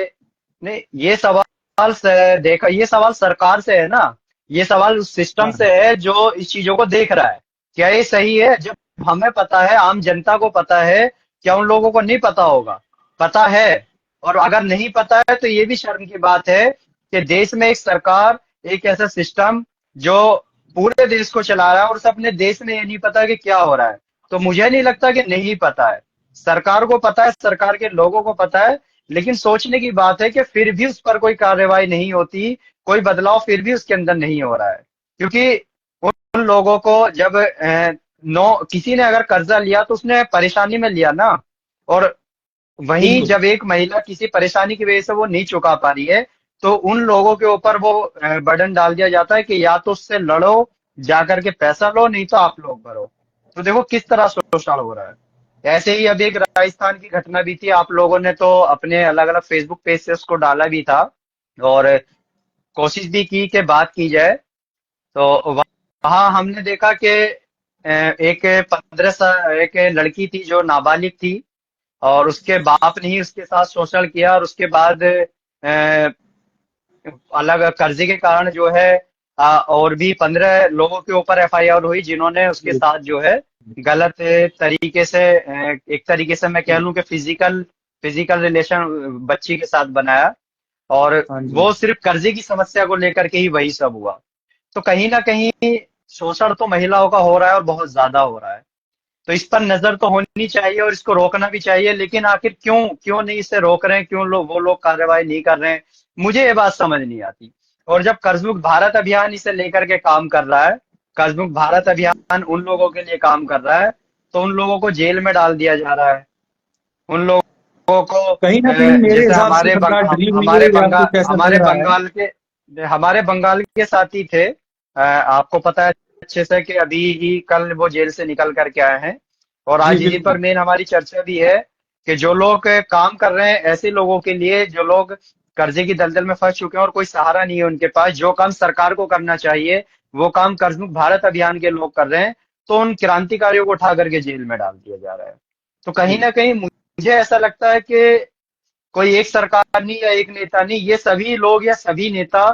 नहीं, ये सवाल से देखा, ये सवाल सरकार से है ना, ये सवाल उस सिस्टम हाँ से है जो इस चीजों को देख रहा है। क्या ये सही है? जब हमें पता है, आम जनता को पता है, क्या उन लोगों को नहीं पता होगा? पता है। और अगर नहीं पता है तो ये भी शर्म की बात है कि देश में एक सरकार, एक ऐसा सिस्टम जो पूरे देश को चला रहा है और उसे अपने देश में ये नहीं पता कि क्या हो रहा है। तो मुझे नहीं लगता कि नहीं पता है, सरकार को पता है, सरकार के लोगों को पता है। लेकिन सोचने की बात है कि फिर भी उस पर कोई कार्रवाई नहीं होती, कोई बदलाव फिर भी उसके अंदर नहीं हो रहा है। क्योंकि उन लोगों को जब नो किसी ने अगर कर्जा लिया तो उसने परेशानी में लिया ना। और वहीं बिल्कुल। जब एक महिला किसी परेशानी की वजह से वो नहीं चुका पा रही है, तो उन लोगों के ऊपर वो बर्डन डाल दिया जाता है कि या तो उससे लड़ो, जाकर के पैसा लो, नहीं तो आप लोग भरो। तो देखो किस तरह शोषण हो रहा है। ऐसे ही अभी एक राजस्थान की घटना भी थी, आप लोगों ने तो अपने अलग अलग फेसबुक पेज से उसको डाला भी था और कोशिश भी की कि बात की जाए। तो वहां हमने देखा कि एक 15 साल एक लड़की थी जो नाबालिग थी, और उसके बाप ने ही उसके साथ शोषण किया। और उसके बाद अलग कर्जे के कारण जो है और भी 15 लोगों के ऊपर एफआईआर हुई जिन्होंने उसके जी साथ जो है गलत तरीके से, एक तरीके से मैं कह लूं कि फिजिकल फिजिकल रिलेशन बच्ची के साथ बनाया। और हाँ जी। वो सिर्फ कर्जे की समस्या को लेकर के ही वही सब हुआ। तो कहीं ना कहीं शोषण तो महिलाओं का हो रहा है और बहुत ज्यादा हो रहा है। तो इस पर नजर तो होनी चाहिए और इसको रोकना भी चाहिए। लेकिन आखिर क्यों क्यों नहीं इसे रोक रहे हैं? क्यों वो लोग कार्रवाई नहीं कर रहे हैं? मुझे ये बात समझ नहीं आती। और जब कर्जमुक्त भारत अभियान इसे लेकर के काम कर रहा है, कर्जमुक्त भारत अभियान उन लोगों के लिए काम कर रहा है, तो उन लोगों को जेल में डाल दिया जा रहा है। उन लोगों को कहीं ना कहीं मेरे जैसे हिसाब से सरकार डरी हुई है हमारे या बंगाल कुछ ऐसा लग रहा है। हमारे बंगाल के साथी थे, आपको पता है अच्छे से कि अभी ही कल वो जेल से निकल करके आए हैं, और जी आज इसी बिल्कुल। पर मेन हमारी चर्चा भी है कि जो लोग काम कर रहे हैं, ऐसे लोगों के लिए जो लोग कर्जे की दलदल में फंस चुके हैं और कोई सहारा नहीं है उनके पास, जो काम सरकार को करना चाहिए वो काम कर्ज मुक्त भारत अभियान के लोग कर रहे हैं, तो उन क्रांतिकारियों को उठा करके जेल में डाल दिया जा रहा है। तो कहीं जी ना कहीं मुझे ऐसा लगता है कि कोई एक सरकार नहीं या एक नेता नहीं, ये सभी लोग या सभी नेता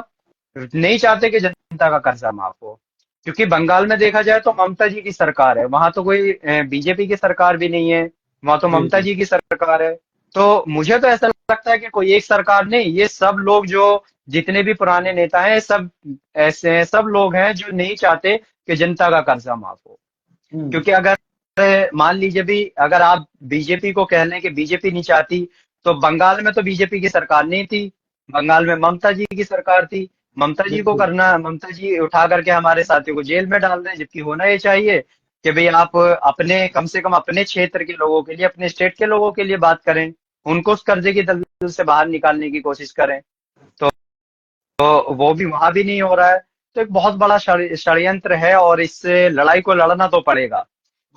नहीं चाहते कि जनता का कर्जा माफ हो। क्योंकि बंगाल में देखा जाए तो ममता जी की सरकार है, वहां तो कोई बीजेपी की सरकार भी नहीं है, वहां तो जी ममता जी जी की सरकार है। तो मुझे तो ऐसा लगता है कि कोई एक सरकार नहीं, ये सब लोग जो जितने भी पुराने नेता हैं, सब ऐसे सब लोग हैं जो नहीं चाहते कि जनता का कर्जा माफ हो। हम्म क्योंकि अगर मान लीजिए भी अगर आप बीजेपी को कह लें कि बीजेपी नहीं चाहती, तो बंगाल में तो बीजेपी की सरकार नहीं थी, बंगाल में ममता जी की सरकार थी। ममता जी को बिल्कुल। करना, ममता जी उठा करके हमारे साथियों को जेल में डाल दें, जबकि होना ये चाहिए कि भाई आप अपने कम से कम अपने क्षेत्र के लोगों के लिए, अपने स्टेट के लोगों के लिए बात करें, उनको उस कर्जे की दलदल से बाहर निकालने की कोशिश करें। तो वो भी वहां भी नहीं हो रहा है। तो एक बहुत बड़ा षड्यंत्र है, और इससे लड़ाई को लड़ना तो पड़ेगा।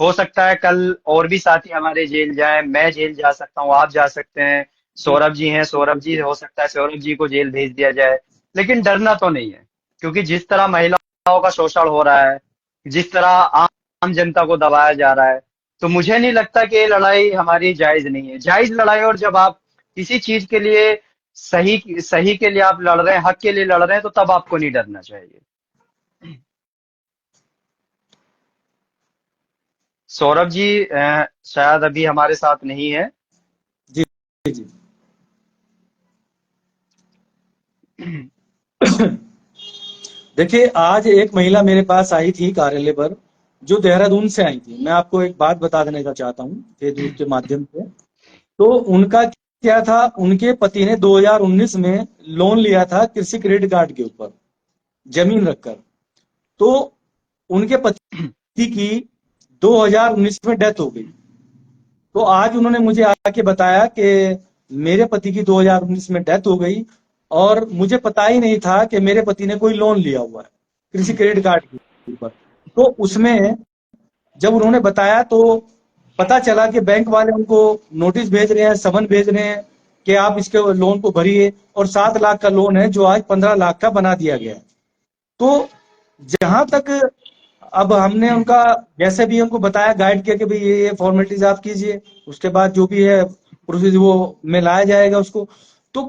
हो सकता है कल और भी साथी हमारे जेल जाएं, मैं जेल जा सकता हूँ, आप जा सकते हैं, सौरभ जी हैं, सौरभ जी हो सकता है सौरभ जी को जेल भेज दिया जाए। लेकिन डरना तो नहीं है, क्योंकि जिस तरह महिलाओं का शोषण हो रहा है, जिस तरह आम जनता को दबाया जा रहा है, तो मुझे नहीं लगता कि ये लड़ाई हमारी जायज नहीं है। जायज लड़ाई, और जब आप किसी चीज के लिए सही सही के लिए आप लड़ रहे हैं, हक के लिए लड़ रहे हैं, तो तब आपको नहीं डरना चाहिए। सौरभ जी शायद अभी हमारे साथ नहीं है। जी जी देखिए, आज एक महिला मेरे पास आई थी कार्यालय पर, जो देहरादून से आई थी। मैं आपको एक बात बता देना का चाहता हूँ फेसबुक के माध्यम से। तो उनका क्या था, उनके पति ने 2019 में लोन लिया था कृषि क्रेडिट कार्ड के ऊपर, जमीन रखकर। तो उनके पति की 2019 में डेथ हो गई। तो आज उन्होंने मुझे आके बताया कि मेरे पति की 2019 में डेथ हो गई, और मुझे पता ही नहीं था कि मेरे पति ने कोई लोन लिया हुआ है कृषि क्रेडिट कार्ड के ऊपर। तो उसमें जब उन्होंने बताया तो पता चला कि बैंक वाले उनको नोटिस भेज रहे हैं, समन भेज रहे हैं कि आप इसके लोन को भरिए, और 7 लाख का लोन है जो आज 15 लाख का बना दिया गया है। तो जहां तक अब हमने उनका जैसे भी उनको बताया, गाइड किया कि भाई ये फॉर्मेलिटीज आप कीजिए, उसके बाद जो भी है प्रोसीजर वो में लाया जाएगा उसको। तो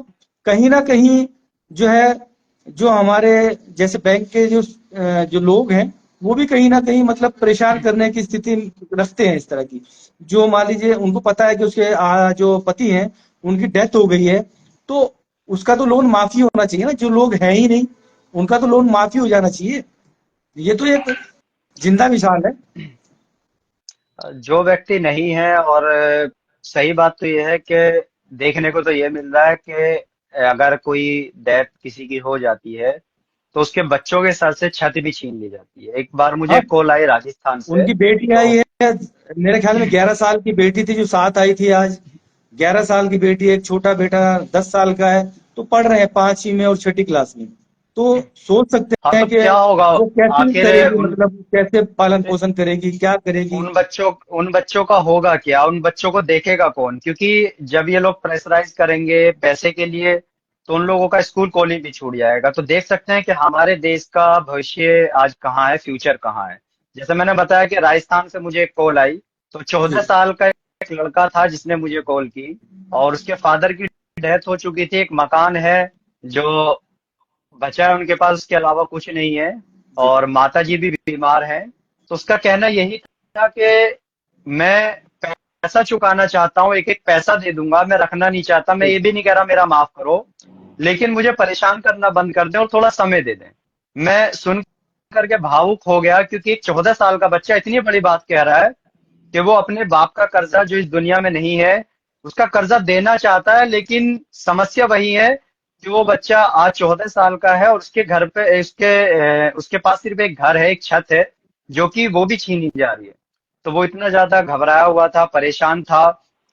कहीं ना कहीं जो है, जो हमारे जैसे बैंक के जो लोग हैं, वो भी कहीं ना कहीं मतलब परेशान करने की स्थिति रखते हैं इस तरह की। जो मान लीजिए उनको पता है कि उसके जो पति हैं उनकी डेथ हो गई है, तो उसका तो लोन माफी होना चाहिए ना। जो लोग हैं ही नहीं, उनका तो लोन माफी हो जाना चाहिए। ये तो एक जिंदा मिसाल है। जो व्यक्ति नहीं है, और सही बात तो ये है कि देखने को तो ये मिल रहा है कि अगर कोई डेथ किसी की हो जाती है, तो उसके बच्चों के सर से छत भी छीन ली जाती है। एक बार मुझे हाँ, कॉल आई राजस्थान से। उनकी बेटी तो आई है, मेरे ख्याल में 11 साल की बेटी थी जो साथ आई थी आज। 11 साल की बेटी, एक छोटा बेटा 10 साल का है। तो पढ़ रहे हैं 5वीं में और 6ठी क्लास में। तो सोच सकते हाँ, हैं तो कि क्या होगा वो कैसे आखिर करेगी, उन मतलब कैसे पालन पोषण करेगी, क्या करेगी। उन बच्चों का होगा क्या, उन बच्चों को देखेगा कौन? क्योंकि जब ये लोग प्रेशराइज करेंगे पैसे के लिए, तो उन लोगों का स्कूल कॉलेज भी छूट जाएगा। तो देख सकते हैं कि हमारे देश का भविष्य आज कहाँ है, फ्यूचर कहाँ है। जैसे मैंने बताया कि राजस्थान से मुझे एक कॉल आई, तो जी 14 साल का एक लड़का था जिसने मुझे कॉल की, और उसके फादर की डेथ हो चुकी थी। एक मकान है जो बचा है उनके पास, उसके अलावा कुछ नहीं है, जी और माता जी भी बीमार हैं। तो उसका कहना यही था कि मैं पैसा चुकाना चाहता हूँ, एक एक पैसा दे दूंगा, मैं रखना नहीं चाहता, मैं जी ये भी नहीं कह रहा मेरा माफ करो, लेकिन मुझे परेशान करना बंद कर दें और थोड़ा समय दे दें। मैं सुन करके भावुक हो गया, क्योंकि एक 14 साल का बच्चा इतनी बड़ी बात कह रहा है कि वो अपने बाप का कर्जा जो इस दुनिया में नहीं है, उसका कर्जा देना चाहता है। लेकिन समस्या वही है कि वो बच्चा आज 14 साल का है, और उसके घर पे उसके पास सिर्फ एक घर है, एक छत है, जो कि वो भी छीनी जा रही है। तो वो इतना ज्यादा घबराया हुआ था, परेशान था,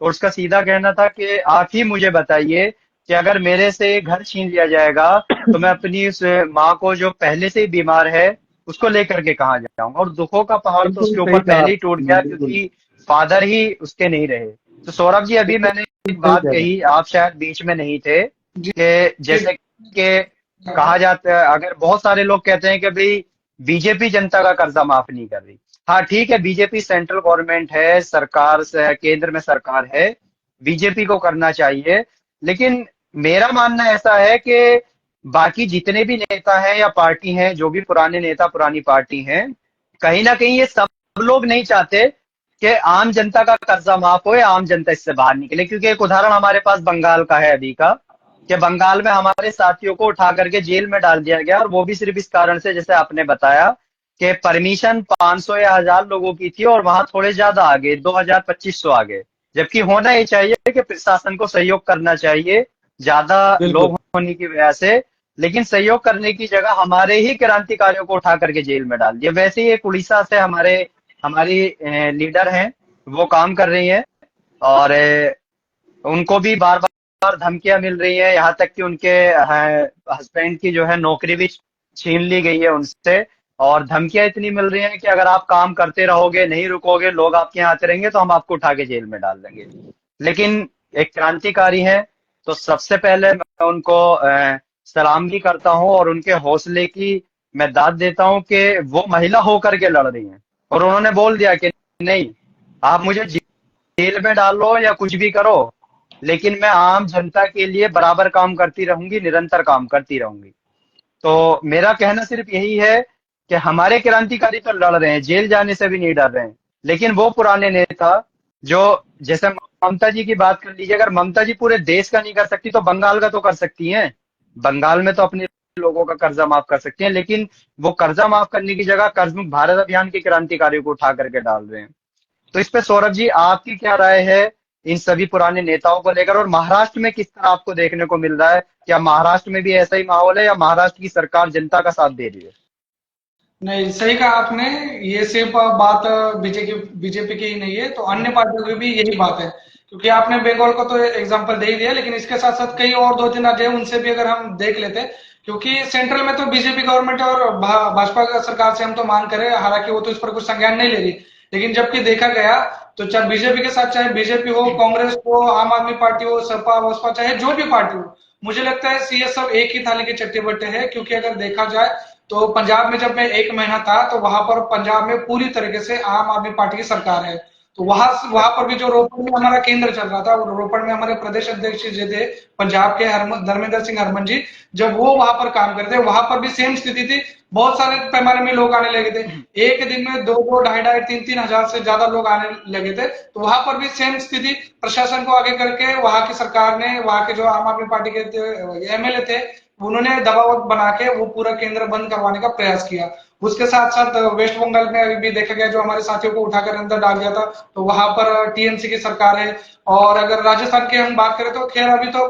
और उसका सीधा कहना था कि आप ही मुझे बताइए कि अगर मेरे से घर छीन लिया जाएगा, तो मैं अपनी उस माँ को, जो पहले से ही बीमार है, उसको लेकर के कहाँ जाऊंगा। और दुखों का पहाड़ तो बिल्कुल उसके सही ऊपर कहा पहले ही टूट आपने, गया, बिल्कुल क्योंकि फादर ही उसके नहीं रहे। तो सौरभ जी, अभी मैंने बिल्कुल एक सही बात कह रहे हैं। कही, आप शायद बीच में नहीं थे, जी कि जी जैसे कि कहा जाता है, अगर बहुत सारे लोग कहते हैं कि भाई बीजेपी जनता का कर्जा माफ नहीं कर रही। हाँ ठीक है, बीजेपी सेंट्रल गवर्नमेंट है, सरकार से केंद्र में सरकार है, बीजेपी को करना चाहिए। लेकिन मेरा मानना ऐसा है कि बाकी जितने भी नेता हैं या पार्टी हैं, जो भी पुराने नेता पुरानी पार्टी हैं, कहीं ना कहीं ये सब लोग नहीं चाहते कि आम जनता का कर्जा माफ हो या आम जनता इससे बाहर निकले। क्योंकि एक उदाहरण हमारे पास बंगाल का है अभी का, कि बंगाल में हमारे साथियों को उठा करके जेल में डाल दिया गया, और वो भी सिर्फ इस कारण से, जैसे आपने बताया, कि परमिशन 500 या 1000 लोगों की थी और वहां थोड़े ज्यादा आ गए, 2000 2500 आ गए। जबकि होना ये चाहिए कि प्रशासन को सहयोग करना चाहिए, ज्यादा लोग बिल्कुल होने की वजह से। लेकिन सहयोग करने की जगह हमारे ही क्रांतिकारियों को उठा करके जेल में डाल दिया। वैसे ही एक उड़ीसा से हमारी लीडर हैं, वो काम कर रही हैं, और उनको भी बार बार धमकियां मिल रही है, यहाँ तक कि उनके हस्बैंड की जो है नौकरी भी छीन ली गई है उनसे। और धमकियां इतनी मिल रही हैं कि अगर आप काम करते रहोगे, नहीं रुकोगे, लोग आपके यहाँ आते रहेंगे, तो हम आपको उठा के जेल में डाल देंगे। लेकिन एक क्रांतिकारी है, तो सबसे पहले मैं उनको सलाम भी करता हूँ, और उनके हौसले की मैं दाद देता हूँ कि वो महिला होकर के लड़ रही हैं। और उन्होंने बोल दिया कि नहीं, आप मुझे जेल में डालो या कुछ भी करो, लेकिन मैं आम जनता के लिए बराबर काम करती रहूंगी, निरंतर काम करती रहूंगी। तो मेरा कहना सिर्फ यही है कि हमारे क्रांतिकारी तो लड़ रहे हैं, जेल जाने से भी नहीं डर रहे हैं। लेकिन वो पुराने नेता, जो, जैसे ममता जी की बात कर लीजिए, अगर ममता जी पूरे देश का नहीं कर सकती तो बंगाल का तो कर सकती हैं। बंगाल में तो अपने लोगों का कर्जा माफ कर सकती हैं, लेकिन वो कर्जा माफ करने की जगह कर्ज मुक्त भारत अभियान के क्रांतिकारियों को उठा करके डाल रहे हैं। तो इस पे सौरभ जी, आपकी क्या राय है इन सभी पुराने नेताओं को लेकर? और महाराष्ट्र में किस तरह आपको देखने को मिल रहा है? क्या महाराष्ट्र में भी ऐसा ही माहौल है, या महाराष्ट्र की सरकार जनता का साथ दे रही है? नहीं, सही कहा आपने। ये सिर्फ बात बीजेपी बीजेपी की ही नहीं है, तो अन्य पार्टियों की भी यही बात है। क्योंकि आपने बंगाल को तो एग्जांपल दे ही दिया, लेकिन इसके साथ साथ कई और दो तीन राज्य हैं, उनसे भी अगर हम देख लेते। क्योंकि सेंट्रल में तो बीजेपी गवर्नमेंट और भाजपा सरकार से हम तो मांग करें, हालांकि वो तो इस पर कुछ संज्ञान नहीं ले रही। लेकिन जबकि देखा गया, तो चाहे बीजेपी के साथ, चाहे बीजेपी हो, कांग्रेस हो, आम आदमी पार्टी हो, सपा बसपा, चाहे जो भी पार्टी हो, मुझे लगता है ये सब एक ही थाली के चट्टे बट्टे हैं। क्योंकि अगर देखा जाए, तो पंजाब में जब मैं एक महीना था, तो वहां पर पंजाब में पूरी तरीके से आम आदमी पार्टी की सरकार है। तो वहां पर भी जो रोपड़ में हमारा केंद्र चल रहा था, रोपड़ में हमारे प्रदेश अध्यक्ष जी थे पंजाब के, धर्मेंद्र सिंह हरमन जी, जब वो वहां पर काम करते, वहां पर भी सेम स्थिति थी। बहुत सारे पैमाने में लोग आने लगे थे। एक दिन में 2-2, ढाई-ढाई, 3-3 हजार से ज्यादा लोग आने लगे थे। तो वहां पर भी सेम स्थिति, प्रशासन को आगे करके वहां की सरकार ने, वहां के जो आम आदमी पार्टी के एमएलए थे, उन्होंने दबाव बना के वो पूरा केंद्र बंद करवाने का प्रयास किया। उसके साथ साथ वेस्ट बंगाल में भी देखा गया, जो हमारे साथियों को उठाकर अंदर डाल दिया था, तो वहां पर टीएमसी की सरकार है। और अगर राजस्थान की हम बात करें, तो खैर अभी तो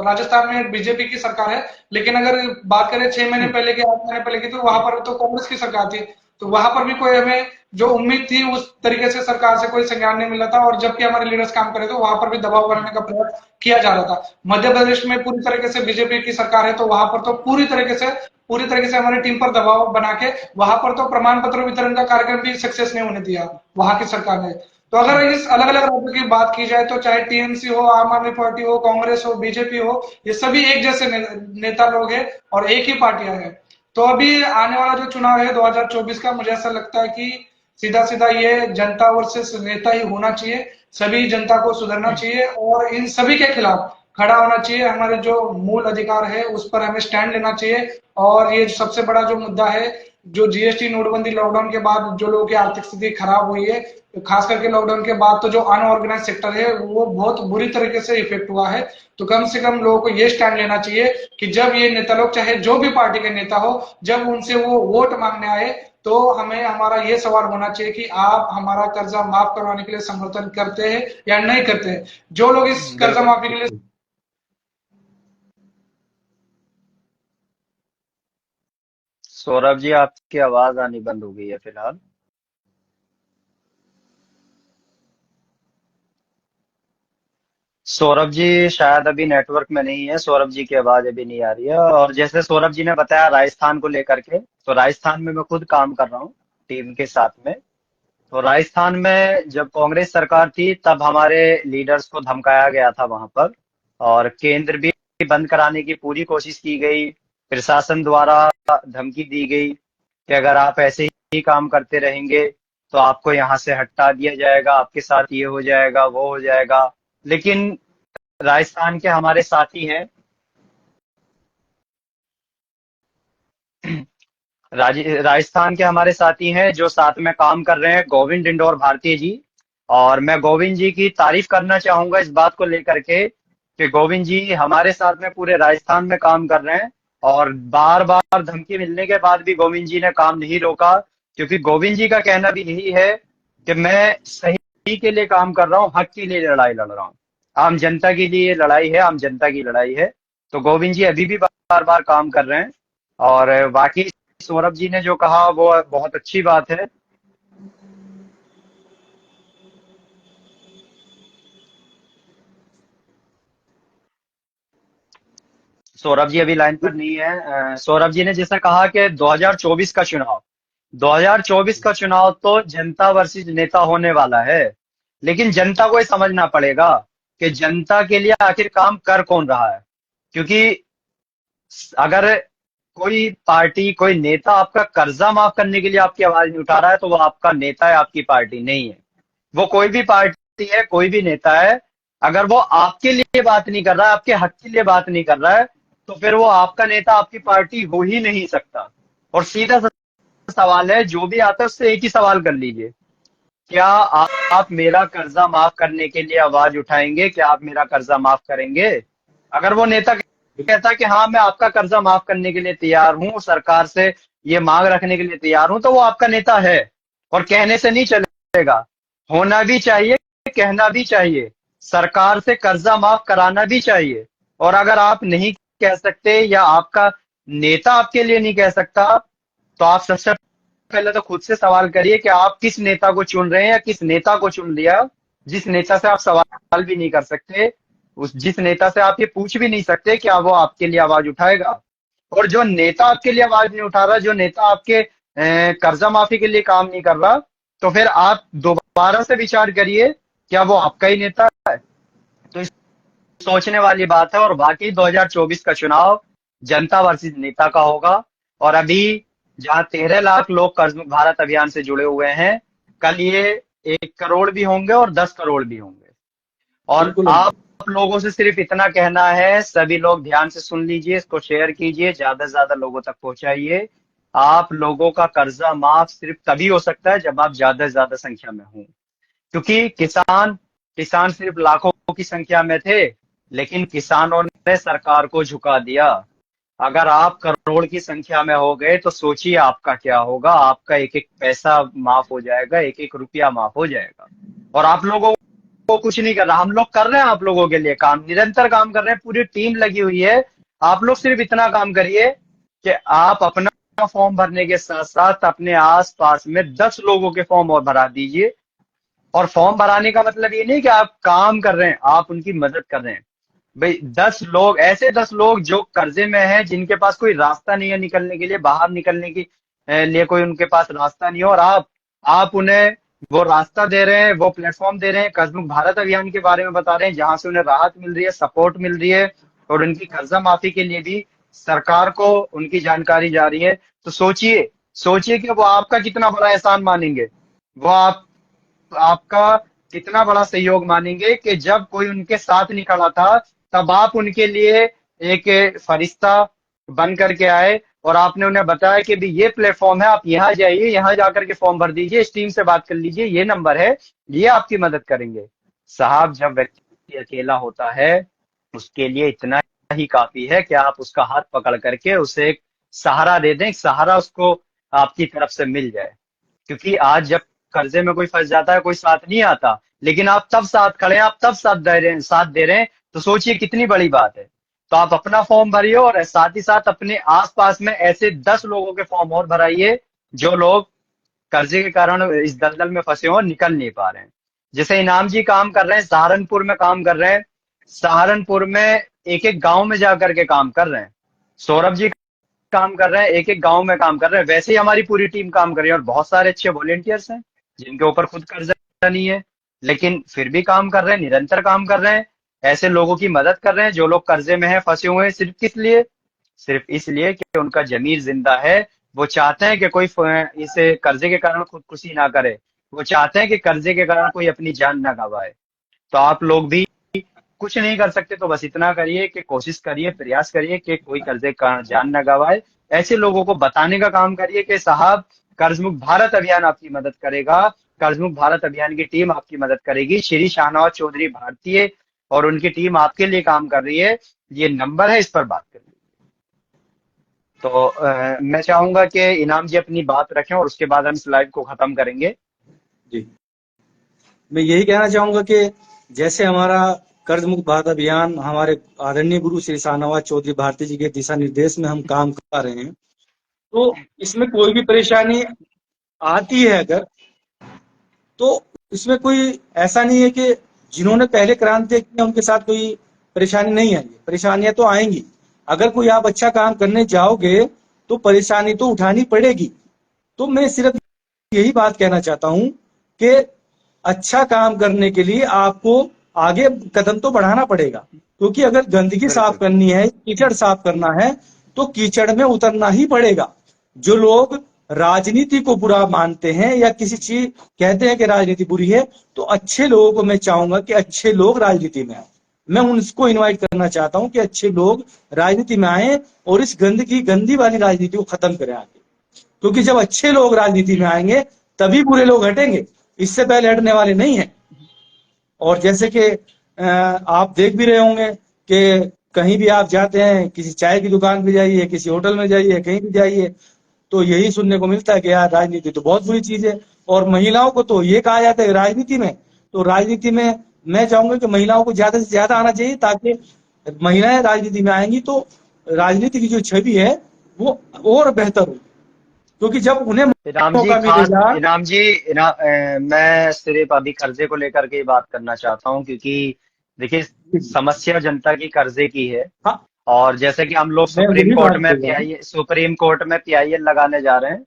राजस्थान में बीजेपी की सरकार है। लेकिन अगर बात करें 6 महीने पहले की, 8 महीने पहले की, तो वहां पर तो कांग्रेस की सरकार थी। तो वहां पर भी कोई हमें जो उम्मीद थी, उस तरीके से सरकार से कोई संज्ञान नहीं मिला था। और जबकि हमारे लीडर्स काम करे, तो वहां पर भी दबाव बनाने का प्रयास किया जा रहा था। मध्य प्रदेश में पूरी तरीके से बीजेपी की सरकार है, तो वहां पर तो पूरी तरीके से हमारी टीम पर दबाव बना के वहां पर तो प्रमाण पत्र वितरण का कार्यक्रम भी सक्सेस नहीं होने दिया वहां की सरकार ने। तो अगर इस अलग अलग राज्यों की बात की जाए, तो चाहे टीएमसी हो, आम आदमी पार्टी हो, कांग्रेस हो, बीजेपी हो, ये सभी एक जैसे नेता लोग हैं और एक ही पार्टियां हैं। तो अभी आने वाला जो चुनाव है 2024 का, मुझे ऐसा लगता है कि सीधा सीधा ये जनता वर्सेस नेता ही होना चाहिए। सभी जनता को सुधरना चाहिए और इन सभी के खिलाफ खड़ा होना चाहिए। हमारे जो मूल अधिकार है, उस पर हमें स्टैंड लेना चाहिए। और ये सबसे बड़ा जो मुद्दा है, जो जीएसटी, नोटबंदी, लॉकडाउन के बाद जो लोगों की आर्थिक स्थिति खराब हुई है, खास करके लॉकडाउन के बाद, तो जो अनऑर्गेनाइज सेक्टर है वो बहुत बुरी तरीके से इफेक्ट हुआ है। तो कम से कम लोगों को ये स्टैंड लेना चाहिए कि जब ये नेता लोग, चाहे जो भी पार्टी के नेता हो, जब उनसे वो वोट मांगने आए, तो हमें हमारा ये सवाल होना चाहिए कि आप हमारा कर्जा माफ करवाने के लिए समर्थन करते हैं या नहीं करते हैं। जो लोग इस कर्जा बिल्कुल। माफी के लिए सौरभ जी, आपकी आवाज आनी बंद हो गई है फिलहाल। सौरभ जी शायद अभी नेटवर्क में नहीं है, सौरभ जी की आवाज अभी नहीं आ रही है। और जैसे सौरभ जी ने बताया राजस्थान को लेकर के, तो राजस्थान में मैं खुद काम कर रहा हूँ टीम के साथ में। तो राजस्थान में जब कांग्रेस सरकार थी तब हमारे लीडर्स को धमकाया गया था वहां पर, और केंद्र भी बंद कराने की पूरी कोशिश की गई। प्रशासन द्वारा धमकी दी गई कि अगर आप ऐसे ही काम करते रहेंगे तो आपको यहाँ से हटा दिया जाएगा, आपके साथ ये हो जाएगा वो हो जाएगा। लेकिन राजस्थान के हमारे साथी हैं, राजस्थान के हमारे साथी हैं जो साथ में काम कर रहे हैं, गोविंद इंडोर भारती जी। और मैं गोविंद जी की तारीफ करना चाहूंगा इस बात को लेकर के कि गोविंद जी हमारे साथ में पूरे राजस्थान में काम कर रहे हैं। और बार बार धमकी मिलने के बाद भी गोविंद जी ने काम नहीं रोका, क्योंकि गोविंद जी का कहना भी यही है कि मैं सही के लिए काम कर रहा हूँ, हक के लिए लड़ाई लड़ रहा हूँ। आम जनता के लिए ये लड़ाई है, आम जनता की लड़ाई है। तो गोविंद जी अभी भी बार बार काम कर रहे हैं। और बाकी सौरभ जी ने जो कहा वो बहुत अच्छी बात है। सौरभ जी अभी लाइन पर नहीं है। सौरभ जी ने जैसा कहा कि 2024 का चुनाव, 2024 का चुनाव तो जनता वर्सेस नेता होने वाला है। लेकिन जनता को ये समझना पड़ेगा कि जनता के लिए आखिर काम कर कौन रहा है। क्योंकि अगर कोई पार्टी, कोई नेता आपका कर्जा माफ करने के लिए आपकी आवाज नहीं उठा रहा है तो वो आपका नेता है, आपकी पार्टी नहीं है। वो कोई भी पार्टी है, कोई भी नेता है, अगर वो आपके लिए बात नहीं कर रहा है, आपके हक के लिए बात नहीं कर रहा है, तो फिर वो आपका नेता, आपकी पार्टी हो ही नहीं सकता। और सीधा सा सवाल है, जो भी आता है उससे एक ही सवाल कर लीजिए, क्या आप मेरा कर्जा माफ करने के लिए आवाज उठाएंगे? क्या आप मेरा कर्जा माफ करेंगे? अगर वो नेता कहता है कि हाँ मैं आपका कर्जा माफ करने के लिए तैयार हूँ, सरकार से ये मांग रखने के लिए तैयार हूं, तो वो आपका नेता है। और कहने से नहीं चलेगा, होना भी चाहिए, कहना भी चाहिए, सरकार से कर्जा माफ कराना भी चाहिए। और अगर आप नहीं कह सकते या आपका नेता आपके लिए नहीं कह सकता, तो आप सबसे पहले तो खुद से सवाल करिए कि आप किस नेता को चुन रहे हैं या किस नेता को चुन लिया, जिस नेता से आप सवाल भी नहीं कर सकते, उस जिस नेता से आप ये पूछ भी नहीं सकते क्या वो आपके लिए आवाज उठाएगा। और जो नेता आपके लिए आवाज नहीं उठा रहा, जो नेता आपके कर्जा माफी के लिए काम नहीं कर रहा, तो फिर आप दोबारा से विचार करिए, क्या वो आपका ही नेता है? तो इस सोचने वाली बात है। और बाकी 2024 का चुनाव जनता वर्सेस नेता का होगा। और अभी जहां 13 लाख लोग कर्ज मुक्त भारत अभियान से जुड़े हुए हैं, कल ये 1 करोड़ भी होंगे और 10 करोड़ भी होंगे। और बिल्कुल आप लोगों से सिर्फ इतना कहना है, सभी लोग ध्यान से सुन लीजिए, इसको शेयर कीजिए, ज्यादा से ज्यादा लोगों तक पहुंचाइए। आप लोगों का कर्जा माफ सिर्फ तभी हो सकता है जब आप ज्यादा से ज्यादा संख्या में हों। क्योंकि किसान किसान सिर्फ लाखों की संख्या में थे, लेकिन किसानों ने सरकार को झुका दिया। अगर आप करोड़ की संख्या में हो गए तो सोचिए आपका क्या होगा। आपका एक एक पैसा माफ हो जाएगा, एक एक रुपया माफ हो जाएगा। और आप लोगों को कुछ नहीं कर रहा, हम लोग कर रहे हैं आप लोगों के लिए काम, निरंतर काम कर रहे हैं, पूरी टीम लगी हुई है। आप लोग सिर्फ इतना काम करिए कि आप अपना फॉर्म भरने के साथ साथ अपने आस पास में 10 लोगों के फॉर्म और भरा दीजिए। और फॉर्म भराने का मतलब ये नहीं कि आप काम कर रहे हैं, आप उनकी मदद कर रहे हैं। भाई 10 लोग, ऐसे 10 लोग जो कर्जे में हैं, जिनके पास कोई रास्ता नहीं है निकलने के लिए, बाहर निकलने के लिए कोई उनके पास रास्ता नहीं हो, और आप उन्हें वो रास्ता दे रहे हैं, वो प्लेटफॉर्म दे रहे हैं, कर्ज मुक्त भारत अभियान के बारे में बता रहे हैं, जहां से उन्हें राहत मिल रही है, सपोर्ट मिल रही है, और उनकी कर्जा माफी के लिए भी सरकार को उनकी जानकारी जा रही है। तो सोचिए सोचिए कि वो आपका कितना बड़ा एहसान मानेंगे, वो आपका कितना बड़ा सहयोग मानेंगे कि जब कोई उनके साथ नहीं खड़ा था, तब आप उनके लिए एक फरिश्ता बन करके आए, और आपने उन्हें बताया कि भी ये प्लेटफॉर्म है, आप यहाँ जाइए, यहाँ जाकर के फॉर्म भर दीजिए, इस टीम से बात कर लीजिए, ये नंबर है, ये आपकी मदद करेंगे। साहब, जब व्यक्ति अकेला होता है, उसके लिए इतना ही काफी है कि आप उसका हाथ पकड़ करके उसे एक सहारा दे दें, एक सहारा उसको आपकी तरफ से मिल जाए। क्योंकि आज जब कर्जे में कोई फंस जाता है, कोई साथ नहीं आता, लेकिन आप तब साथ खड़े हैं, आप तब साथ दे रहे हैं, तो सोचिए कितनी बड़ी बात है। तो आप अपना फॉर्म भरिए और साथ ही साथ अपने आसपास में ऐसे 10 लोगों के फॉर्म और भराइए जो लोग कर्जे के कारण इस दलदल में फंसे हो और निकल नहीं पा रहे हैं। जैसे इनाम जी काम कर रहे हैं, सहारनपुर में काम कर रहे हैं, सहारनपुर में एक एक गांव में जाकर के काम कर रहे हैं। सौरभ जी काम कर रहे हैं, एक एक गांव में काम कर रहे हैं। वैसे ही हमारी पूरी टीम काम कर रही है और बहुत सारे अच्छे वॉलेंटियर्स हैं जिनके ऊपर खुद कर्जा नहीं है, लेकिन फिर भी काम कर रहे हैं, निरंतर काम कर रहे हैं। ऐसे लोगों की मदद कर रहे हैं जो लोग कर्जे में हैं, फंसे हुए हैं। सिर्फ किस लिए? सिर्फ इसलिए कि उनका जमीर जिंदा है। वो चाहते हैं कि कोई इस कर्जे के कारण खुदकुशी ना करे। वो चाहते हैं कि कर्जे के कारण कोई अपनी जान ना गंवाए। तो आप लोग भी कुछ नहीं कर सकते तो बस इतना करिए कि कोशिश करिए, प्रयास करिए कि कोई कर्जे का जान न गंवाए। ऐसे लोगों को बताने का काम करिए कि साहब, कर्ज मुक्त भारत अभियान आपकी मदद करेगा। कर्ज मुक्त भारत अभियान की टीम आपकी मदद करेगी। श्री शाहनवाज चौधरी भारतीय और उनकी टीम आपके लिए काम कर रही है। ये नंबर है, इस पर बात करिए। तो मैं चाहूंगा कि इनाम जी अपनी बात रखें और उसके बाद हम इस लाइव को खत्म करेंगे। जी, मैं यही कहना चाहूंगा कि जैसे हमारा कर्ज मुक्त भारत अभियान हमारे आदरणीय गुरु श्री शाहनवाज चौधरी भारती जी के दिशा निर्देश में हम काम कर रहे हैं, तो इसमें कोई भी परेशानी आती है अगर, तो इसमें कोई ऐसा नहीं है कि जिन्होंने पहले क्रांति की उनके साथ कोई परेशानी नहीं आएगी। परेशानियां तो आएंगी। अगर कोई आप अच्छा काम करने जाओगे तो परेशानी तो उठानी पड़ेगी। तो मैं सिर्फ यही बात कहना चाहता हूं कि अच्छा काम करने के लिए आपको आगे कदम तो बढ़ाना पड़ेगा, क्योंकि अगर गंदगी साफ बिल्कुल। करनी है, कीचड़ साफ करना है, तो कीचड़ में उतरना ही पड़ेगा। जो लोग राजनीति को बुरा मानते हैं या किसी चीज कहते हैं कि राजनीति बुरी है, तो अच्छे लोगों को मैं चाहूंगा कि अच्छे लोग राजनीति में आए। मैं उनको इनवाइट करना चाहता हूं कि अच्छे लोग राजनीति में आए और इस गंदी वाली राजनीति को खत्म करें आगे। क्योंकि जब अच्छे लोग राजनीति में आएंगे तभी बुरे लोग हटेंगे, इससे पहले हटने वाले नहीं है। और जैसे कि आप देख भी रहे होंगे कि कहीं भी आप जाते हैं, किसी चाय की दुकान पे जाइए, किसी होटल में जाइए, कहीं भी जाइए, तो यही सुनने को मिलता है कि यार राजनीति तो बहुत बुरी चीज है। और महिलाओं को तो ये कहा जाता है राजनीति में, तो राजनीति में मैं चाहूंगा कि महिलाओं को ज्यादा से ज्यादा आना चाहिए, ताकि महिलाएं राजनीति में आएंगी तो राजनीति की जो छवि है वो और बेहतर हो, क्योंकि जब उन्हें इनाम जी मौका खास मिलेगा। इनाम जी मैं सिर्फ अभी कर्जे को लेकर के ही बात करना चाहता हूँ, क्योंकि देखिए, समस्या जनता की कर्जे की है। हाँ, और जैसे कि हम लोग मैं वही बात बोल रहा हूँ। सुप्रीम कोर्ट में पीआईएल लगाने जा रहे हैं,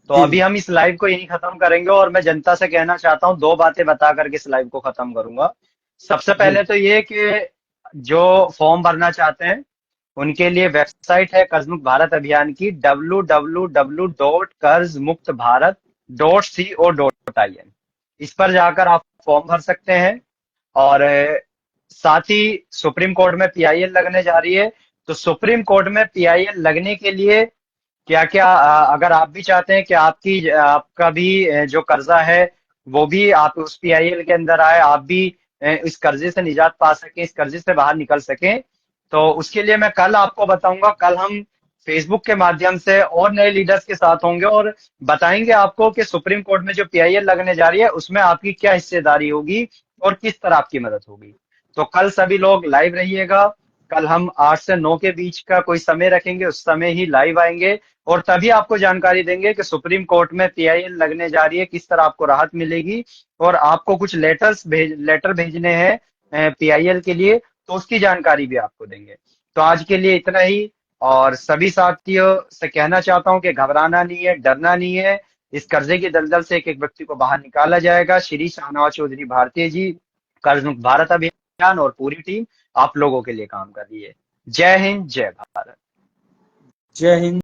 तो जी अभी हम इस लाइव को यहीं खत्म करेंगे। और मैं जनता से कहना चाहता हूँ, दो बातें बता करके इस लाइव को खत्म करूंगा। सबसे जी पहले तो ये कि जो फॉर्म भरना चाहते हैं उनके लिए वेबसाइट है कर्ज मुक्त भारत अभियान की, www.karzmuktbharat.co.in। इस पर जाकर आप फॉर्म भर सकते हैं। और साथ ही सुप्रीम कोर्ट में पीआईएल लगने जा रही है, तो सुप्रीम कोर्ट में पीआईएल लगने के लिए क्या क्या, अगर आप भी चाहते हैं कि आपका भी जो कर्जा है वो भी आप उस पीआईएल के अंदर आए, आप भी इस कर्जे से निजात पा सकें, इस कर्जे से बाहर निकल सकें, तो उसके लिए मैं कल आपको बताऊंगा। कल हम फेसबुक के माध्यम से और नए लीडर्स के साथ होंगे और बताएंगे आपको कि सुप्रीम कोर्ट में जो पीआईएल लगने जा रही है उसमें आपकी क्या हिस्सेदारी होगी और किस तरह आपकी मदद होगी। तो कल सभी लोग लाइव रहिएगा। कल हम 8 से 9 के बीच का कोई समय रखेंगे, उस समय ही लाइव आएंगे और तभी आपको जानकारी देंगे कि सुप्रीम कोर्ट में पीआईएल लगने जा रही है, किस तरह आपको राहत मिलेगी। और आपको कुछ लेटर भेजने हैं पीआईएल के लिए, तो उसकी जानकारी भी आपको देंगे। तो आज के लिए इतना ही। और सभी साथियों से कहना चाहता हूं कि घबराना नहीं है, डरना नहीं है। इस कर्जे की दलदल से एक एक व्यक्ति को बाहर निकाला जाएगा। श्री शाहनवाज चौधरी भारतीय जी, कर्ज मुक्त भारत अभियान और पूरी टीम आप लोगों के लिए काम कर रही है। जय हिंद, जय भारत। जय हिंद।